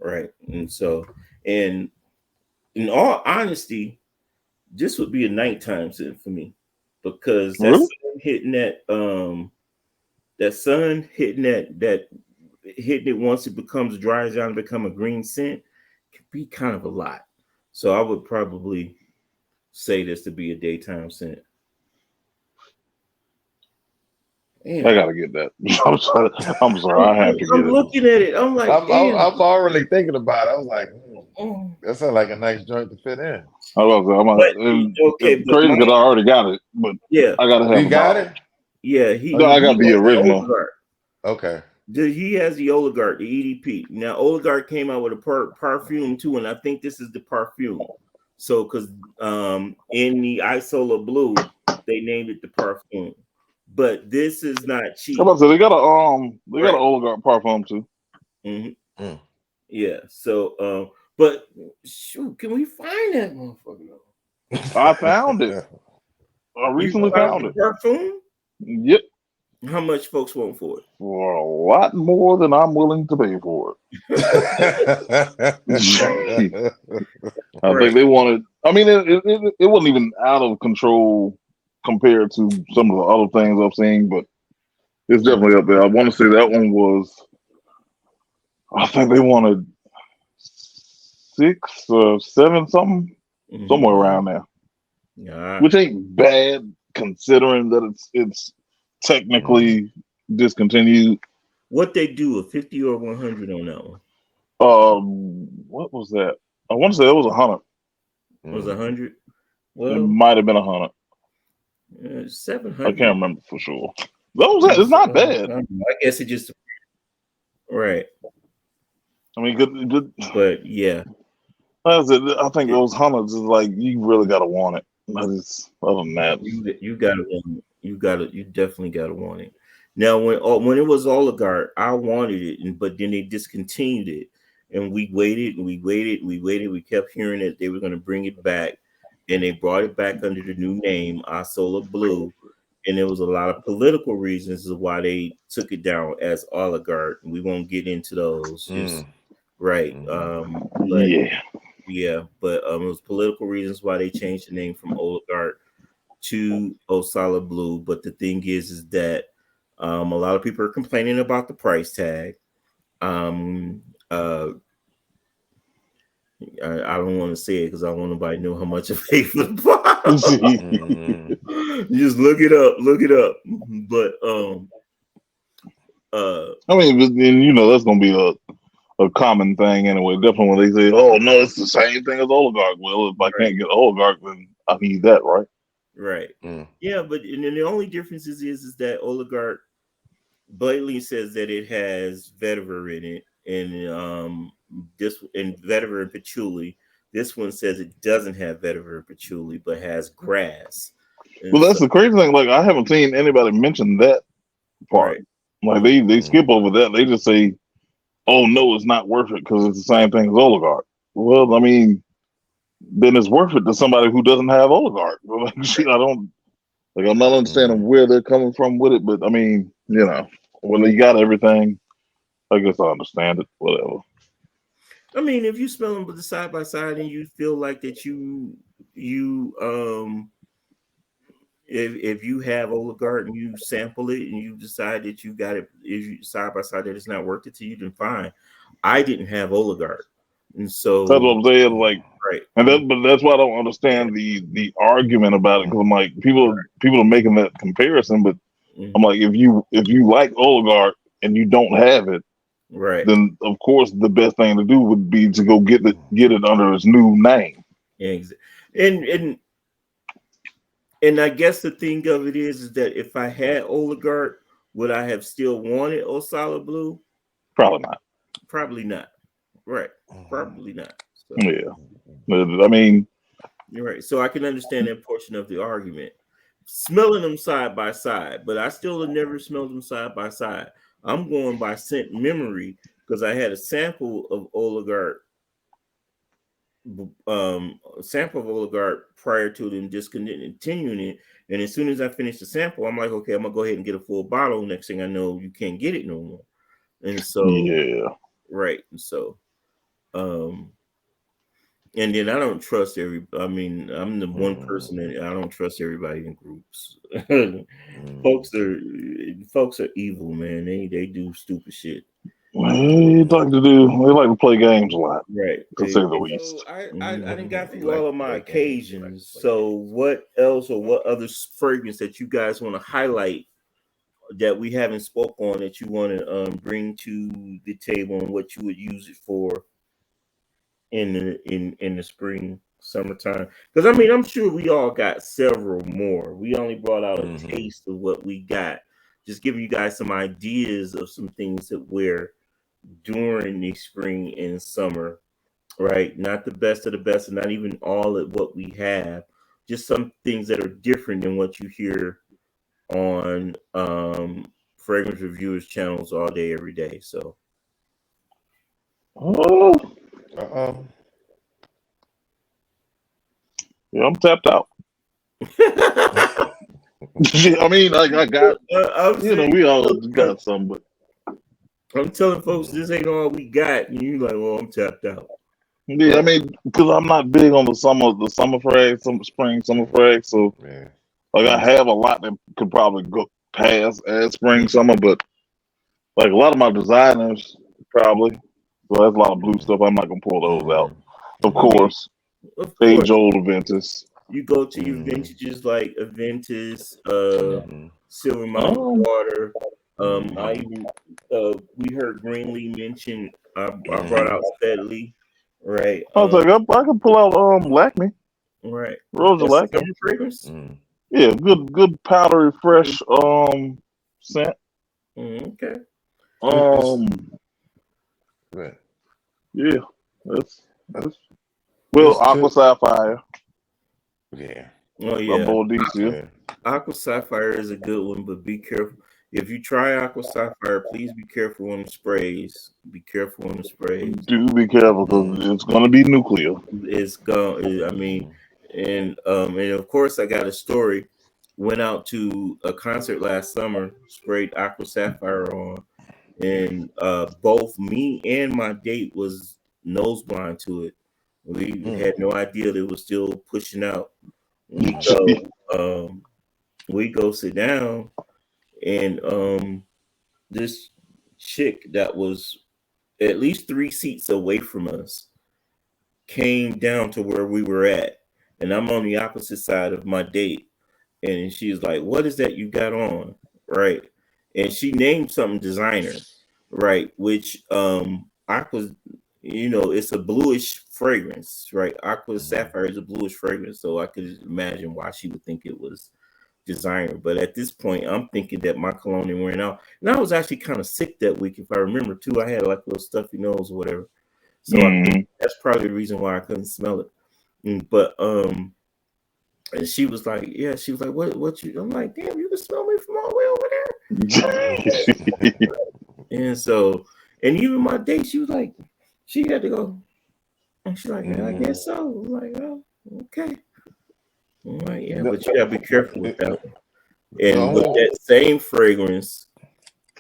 Right. And so, and in all honesty, this would be a nighttime scent for me because that's hitting that that sun hitting that hitting it once it becomes dries down and become a green scent can be kind of a lot. So I would probably say this to be a daytime scent. Damn. I gotta get that. I'm sorry. I have to get it. I'm looking at it. I'm like, I'm already thinking about it. I was like, that sounds like a nice joint to fit in. It's crazy because I already got it, but yeah, I gotta have. You got it? Yeah, I got the original. Okay. He has the Oligarch, the EDP. Now, Oligarch came out with a perfume too, and I think this is the perfume. So, because in the Isola Blue, they named it the perfume, but this is not cheap. So they got an Oligarch parfum too. Yeah. So, but shoot, can we find that motherfucker? I found it. I recently found it. Perfume? Yep. How much folks want for it? For a lot more than I'm willing to pay for it. I think they wanted. I mean, it wasn't even out of control compared to some of the other things I've seen, but it's definitely up there. I want to say that one was. I think they wanted 6 or 7 something, somewhere around there. Yeah, which ain't bad considering that it's technically discontinued. What they do, a 50 or 100 on that one? What was that? I want to say it was 100. It was 100. Well, it might have been 100. 700. I can't remember for sure. It's not bad. I guess it just right. I mean, good. But yeah, I think those hundreds is like you really gotta want it. Other than that, you gotta want it. You definitely gotta want it. Now, when it was Oligarch, I wanted it, but then they discontinued it, and we waited and we waited and we waited. We kept hearing that they were going to bring it back, and they brought it back under the new name, Isola Blue, and there was a lot of political reasons of why they took it down as Oligarch, and we won't get into those. Right. But it was political reasons why they changed the name from Oligarch to Osala Blue. But the thing is that a lot of people are complaining about the price tag. I don't want to say it because I don't want nobody to know how much I paid for the bottle. Just look it up. But I mean, that's gonna be a common thing anyway. Definitely when they say, "Oh no, it's the same thing as Oligarch." Well, if I can't get Oligarch, then I need that, right? Right. Yeah, but and then the only difference is that Oligarch blatantly says that it has vetiver in it, and this in vetiver and patchouli. This one says it doesn't have vetiver and patchouli, but has grass. And Well, that's the crazy thing. Like, I haven't seen anybody mention that part. right. Like, they skip over that. They just say, "Oh no, it's not worth it because it's the same thing as oligarch." Well, I mean, then it's worth it to somebody who doesn't have oligarch. Like, shit, I'm not understanding where they're coming from with it, but I mean, well, you got everything. I guess I understand it. Whatever. I mean, if you smell them with the side by side and you feel like that if you have oligarch and you sample it and you decide that you got it, if you side by side that it's not worth it to you, then fine. I didn't have oligarch, and so That's what I'm saying. Like, right, but that's why I don't understand the argument about it, because I'm like, people are making that comparison, but I'm like, if you like oligarch and you don't have it, right, then of course the best thing to do would be to go get it under its new name. And I guess the thing of it is that if I had oligarch, would I have still wanted Osala Blue? Probably not. Probably not. Right. Probably not. So, yeah. I mean, you're right. So I can understand that portion of the argument. Smelling them side by side, but I still have never smelled them side by side. I'm going by scent memory because I had a sample of oligarch prior to them discontinuing it, and as soon as I finished the sample, I'm like, okay, I'm gonna go ahead and get a full bottle. Next thing I know, you can't get it no more. And so right, and so and then I don't trust I mean, I'm the one person that I don't trust everybody in groups. Folks are evil, man. They do stupid shit. They like to play games a lot, right? To say the least. So I didn't got through all of my occasions. So what else, or what other fragrance that you guys want to highlight that we haven't spoke on that you want to bring to the table, and what you would use it for in the spring, summertime? Because I mean, I'm sure we all got several more. We only brought out a taste of what we got, just giving you guys some ideas of some things that wear during the spring and summer, right? Not the best of the best, and not even all of what we have, just some things that are different than what you hear on fragrance reviewers channels all day, every day. So yeah, I'm tapped out. I mean, like, I got, we all got some, but I'm telling folks this ain't all we got, and you like, well, I'm tapped out. Yeah, I mean, because I'm not big on the summer frags, spring, summer frags. So, like, I have a lot that could probably go past as spring, summer, but like a lot of my designers probably. So that's a lot of blue stuff. I'm not gonna pull those out. Of course, age old Aventus. You go to your vintages like Aventus, Silver Mountain Water. I even we heard Greenlee mention. I brought out Steadily, right? I was like, I can pull out Lakme, right? Rosa Lakme. Summer fragrance. Yeah, good powdery fresh scent. Okay. Yeah, that's well, Aqua Sapphire. Yeah. Oh yeah. Yeah. Aqua Sapphire is a good one, but be careful. If you try Aqua Sapphire, please be careful on the sprays. Be careful on the sprays. Do be careful because it's gonna be nuclear. It's going. I mean, and of course I got a story. Went out to a concert last summer, sprayed Aqua Sapphire on, and both me and my date was nose blind to it. We had no idea that it was still pushing out. We go sit down, and this chick that was at least 3 seats away from us came down to where we were at, and I'm on the opposite side of my date, and she's like, "What is that you got on?" Right, and she named something designer, right, which Aqua, it's a bluish fragrance, right? Aqua Sapphire is a bluish fragrance, so I could imagine why she would think it was designer. But at this point, I'm thinking that my cologne ain't wearing out, and I was actually kind of sick that week, if I remember too. I had like a little stuffy nose or whatever. So I think that's probably the reason why I couldn't smell it. But and she was like, yeah, she was like, what you? I'm like, damn, you can smell me from all the way over there. And so, and even my date, she was like, she had to go. And she's like, yeah, I guess so. I'm like, oh, okay. I'm like, yeah, but you gotta be careful with that one. And with that same fragrance,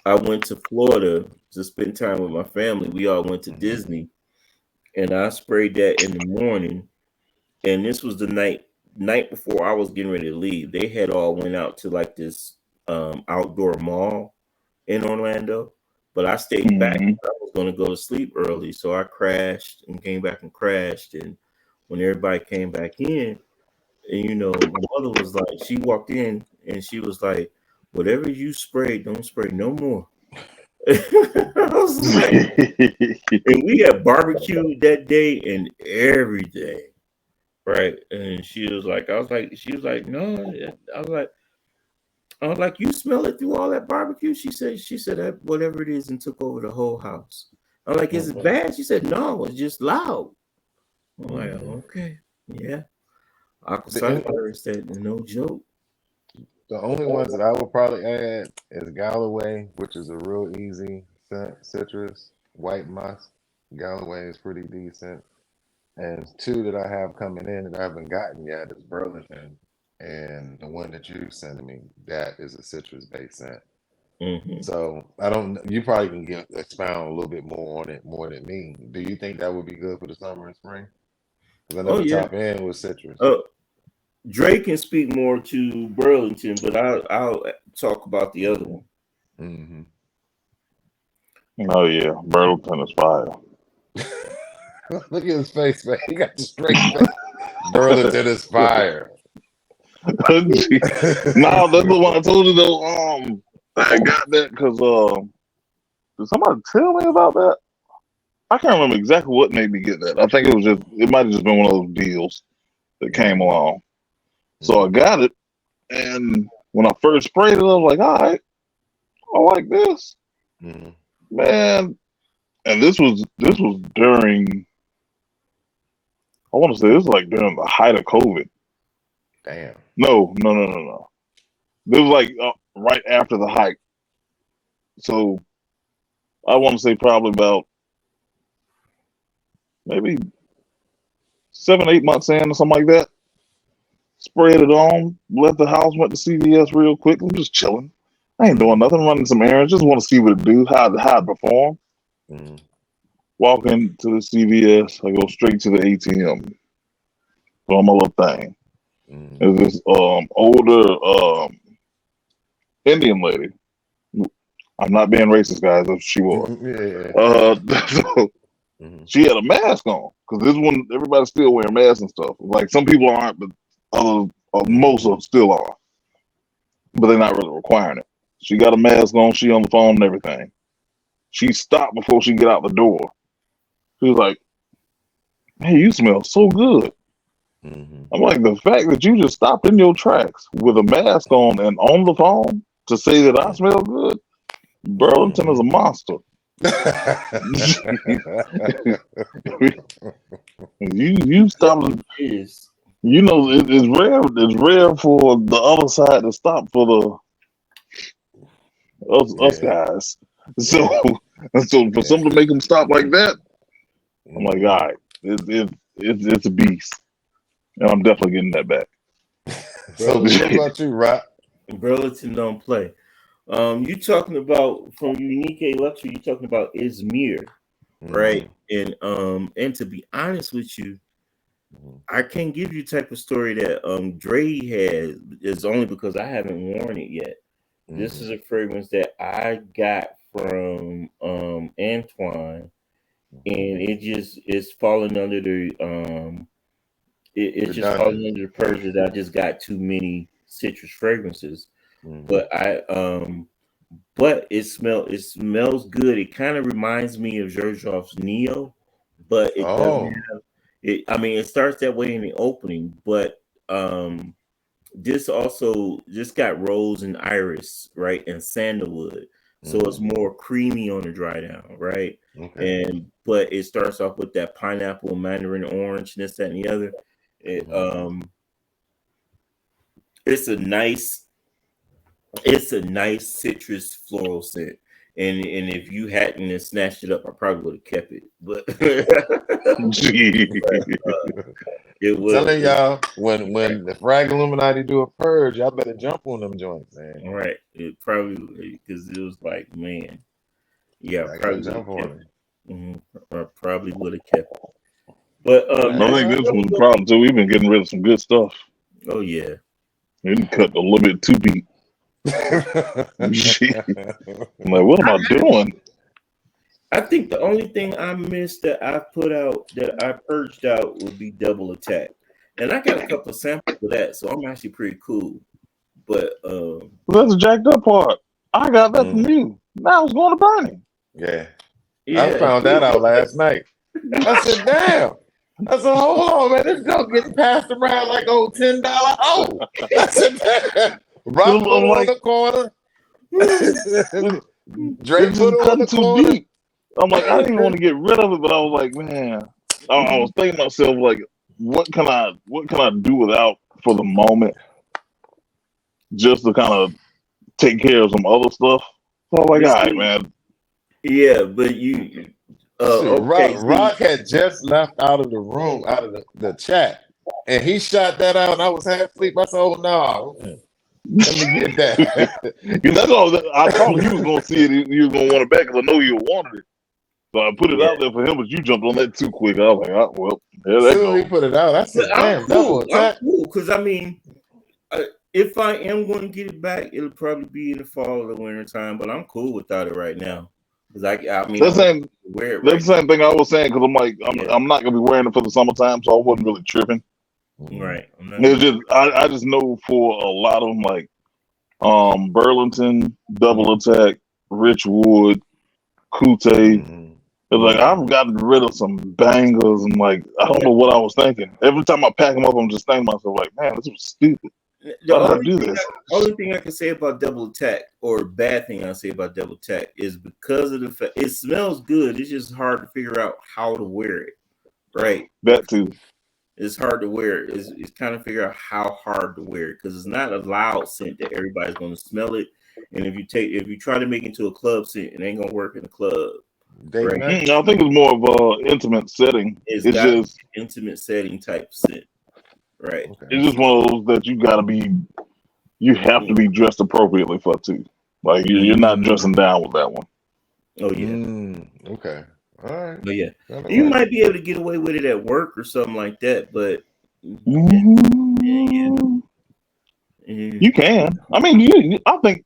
I went to Florida to spend time with my family. We all went to Disney, and I sprayed that in the morning. And this was the night before I was getting ready to leave. They had all went out to like this outdoor mall in Orlando, but I stayed back. I was going to go to sleep early, so I crashed and came back and crashed. And when everybody came back in, and you know, my mother was like, she walked in and she was like, "Whatever you sprayed, don't spray no more." I was like, and we had barbecue that day and every day, right? And she was like, she was like, no, I was like, you smell it through all that barbecue? She said that whatever it is and took over the whole house. I'm like, is it bad? She said, no, it's just loud. I'm like, okay, yeah. Aquasonic said, no joke. The only ones that I would probably add is Galloway, which is a real easy scent, citrus, white musk. Galloway is pretty decent. And two that I have coming in that I haven't gotten yet is Burlington. And the one that you sending me, that is a citrus-based scent. So I don't. You probably can expound a little bit more on it more than me. Do you think that would be good for the summer and spring? Because I know the top end was citrus. Dre can speak more to Burlington, but I'll talk about the other one. Oh yeah, Burlington is fire. Look at his face, man. He got the straight face. Burlington is fire. No, that's the one I told you though. I got that because did somebody tell me about that? I can't remember exactly what made me get that. I think it might have just been one of those deals that came along. So I got it, and when I first sprayed it, I was like, all right, I like this. Man. And this was during, I want to say this was like during the height of COVID. Damn. No. This was like right after the hike. So I want to say probably about maybe 7-8 months in or something like that. Sprayed it on, left the house, went to CVS real quick. I'm just chilling. I ain't doing nothing, running some errands. Just want to see what it do, how it perform. Walk into the CVS. I go straight to the ATM. On my little thing. There's this older Indian lady. I'm not being racist, guys. If she was. So she had a mask on because this one everybody's still wearing masks and stuff. Like some people aren't, but most of them still are. But they're not really requiring it. She got a mask on. She on the phone and everything. She stopped before she get out the door. She was like, "Hey, you smell so good." I'm like, the fact that you just stopped in your tracks with a mask on and on the phone to say that I smell good, Burlington is a monster. you stop. You know, it's rare. It's rare for the other side to stop for us guys. So for someone to make them stop like that, I'm like, all right, it's a beast. And I'm definitely getting that back. So what about you, Rock? Burlington don't play. You talking about from Unique Luxury, you talking about Izmir, right? And to be honest with you, I can't give you type of story that Dre has is only because I haven't worn it yet. This is a fragrance that I got from Antoine, and it just is falling under the it's just falling under the purge that I just got too many citrus fragrances. But it smells good. It kind of reminds me of Xerjoff's Neo, but it doesn't have it. I mean, it starts that way in the opening, but this got rose and iris, right, and sandalwood. so it's more creamy on the dry down, right? Okay. But it starts off with that pineapple, mandarin orange, and this, that, and the other. It's a nice citrus floral scent. And if you hadn't snatched it up, I probably would have kept it. But it was telling y'all when the Frag Illuminati do a purge, y'all better jump on them joints, man. all right. It probably because it was like, man, yeah, I probably gotta jump on it. I probably would have kept it. But I think this was the problem too. We've been getting rid of some good stuff. oh yeah, We didn't cut a little bit too deep. Shit. I'm like, what am I doing? I think the only thing I missed that I put out that I purged out would be Double Attack, and I got a couple of samples of that, so I'm actually pretty cool. But that's the jacked up part. I got that from you. Now it's going to Bernie. Yeah. yeah, I found that out last night. I said, damn. I said, hold on, man. This don't get passed around like old $10 hoe. I said, damn. Rock put on the corner. Drake put on the corner. Deep. I'm like, I didn't want to get rid of it, but I was like, man, I was thinking to myself, like, what can I do without for the moment, just to kind of take care of some other stuff. So I'm like, all right, man. Yeah, but you. Okay, Rock had just left out of the room, out of the chat, and he shot that out, and I was half asleep. I said, oh, no. Let me get that. That's all. I thought you was going to see it. You was going to want it back because I know you wanted it. So I put it out there for him, but you jumped on that too quick. I was like, oh, well, there that goes. He put it out. I said, damn, I'm cool. Because, I mean, if I am going to get it back, it'll probably be in the fall or the winter time, but I'm cool without it right now. Because I mean, that's the same thing I was saying, because I'm like, I'm not going to be wearing it for the summertime, so I wasn't really tripping. Right. It's just, I just know for a lot of them, like Burlington, Double Attack, Richwood, Kute. It's like I've gotten rid of some bangers, and like I don't know what I was thinking. Every time I pack them up, I'm just thinking to myself, like, man, this was stupid. Why did I do this? The only thing I can say about Double Attack, or bad thing I say about Double Attack, is because of the fact it smells good. It's just hard to figure out how to wear it. Right. That too. It's hard to wear. It's kind of figure out how hard to wear it because it's not a loud scent that everybody's going to smell it. And if you try to make it into a club scent, it ain't gonna work in the club. Right? I think it's more of an intimate setting. It's just intimate setting type scent. Right. Okay. It's just one of those that you have to be dressed appropriately for too. Like you're not dressing down with that one. Oh yeah. Okay. All right. But yeah, you might be able to get away with it at work or something like that, but you can. I mean, I think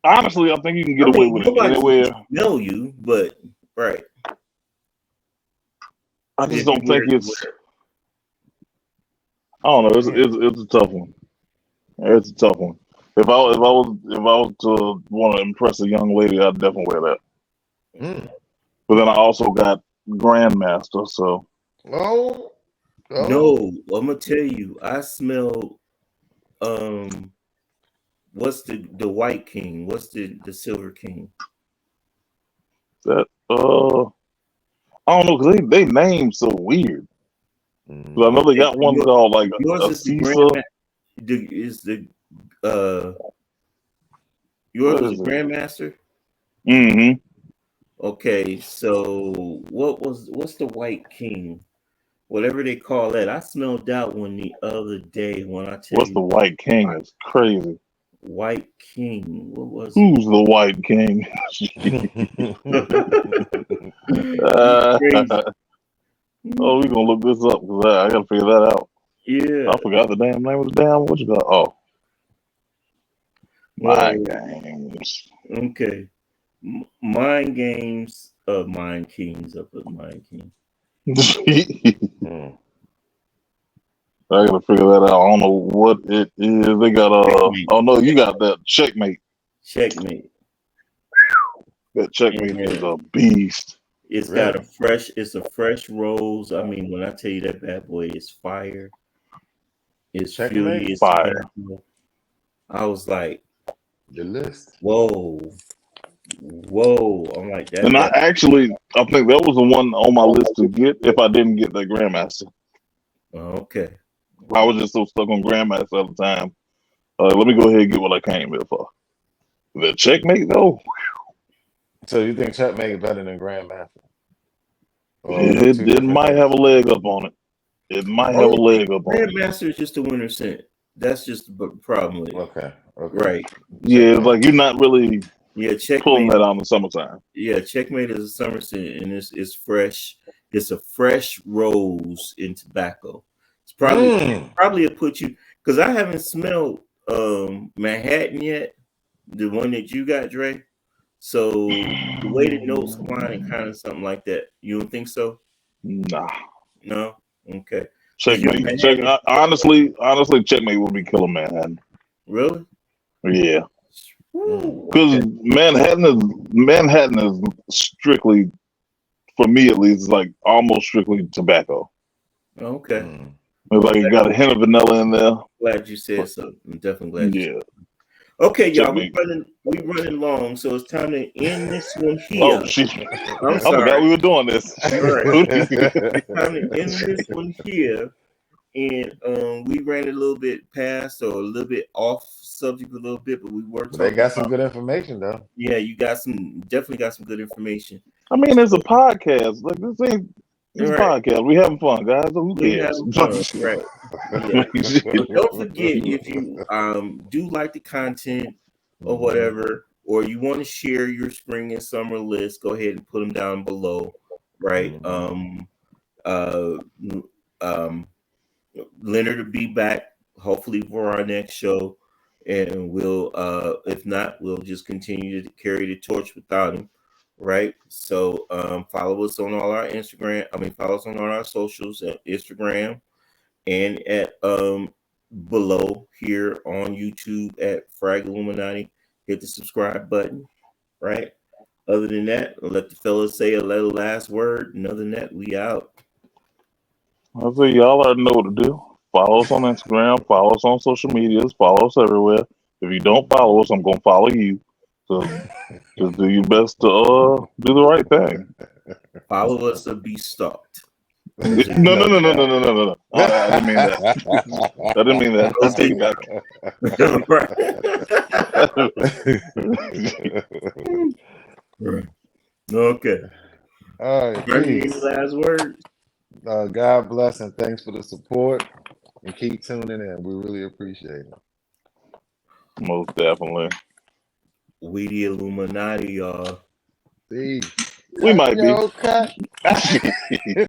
honestly, I think you can get away with it anywhere. Know you, but right. I just don't think it's. I don't know. It's a tough one. It's a tough one. If I was to want to impress a young lady, I'd definitely wear that. But then I also got Grandmaster, so. No, I'm gonna tell you, I smelled. What's the White King? What's the Silver King? That I don't know because they name so weird. But I know they got one called like yours is the yours is Grandmaster. Mm-hmm. Okay, so what's the White King? Whatever they call that. I smelled that one the other day when I tell what's the White King? It's crazy. White King. What was Who's the White King? Oh, we're gonna look this up because I gotta figure that out. Yeah. I forgot the damn name of the damn what you got. Oh. Mind Games. Okay. Mind Games of Mind Kings up at Mind King. I gotta figure that out. I don't know what it is. They got oh no, you got that Checkmate. Checkmate. That Checkmate is a beast. It's got it's a fresh rose. I mean, when I tell you that bad boy is fire. It's furious fire. I was like, the list. Whoa. Whoa, I'm like that. And I think that was the one on my list to get if I didn't get that Grandmaster. Okay. I was just so stuck on Grandmaster at the time. Let me go ahead and get what I came here for. The Checkmate though. So you think Checkmate is better than Grandmaster? It might have a leg up on it. It might have a leg up on it. Grandmaster is just a winter scent. That's just the problem with it. Okay. Right. Yeah, it's like you're not really pulling Checkmate that out in the summertime. Yeah, Checkmate is a summer scent, and it's fresh. It's a fresh rose in tobacco. It's probably it put you, because I haven't smelled Manhattan yet, the one that you got, Dre. So the way the notes align, kind of something like that. You don't think so? Nah. No. Okay. Checkmate. Honestly, Checkmate would be killer Manhattan. Really? Yeah. Because Manhattan is strictly, for me at least, like almost strictly tobacco. Okay. It's like it got a hint of vanilla in there. Glad you said so. I'm definitely glad. Yeah. Okay, y'all, we running long, so it's time to end this one here. Oh shit! I'm sorry. I forgot we were doing this. It's time to end this one here, and we ran a little bit past or a little bit off subject a little bit, but we worked. They got some good information though. Yeah, you definitely got some good information. I mean, it's a podcast. Like this ain't. It's a podcast. We having fun, guys. So who cares? Right. Yeah. Don't forget, if you do like the content or whatever, or you want to share your spring and summer list, go ahead and put them down below. Right. Leonard will be back hopefully for our next show, and we'll if not, we'll just continue to carry the torch without him. Right. So follow us on all our Instagram. Follow us on all our socials at Instagram and at below here on YouTube at Frag Illuminati. Hit the subscribe button. Right. Other than that, I'll let the fellas say a little last word. And other than that, we out. I say y'all already know what to do. Follow us on Instagram. Follow us on social medias. Follow us everywhere. If you don't follow us, I'm gonna follow you. So just do your best to do the right thing. Follow us or be stalked. No. I didn't mean that. Let's take it back. Right. Okay. All right. Any last words? God bless and thanks for the support, and keep tuning in. We really appreciate it. Most definitely. We the Illuminati, y'all. See, we might be.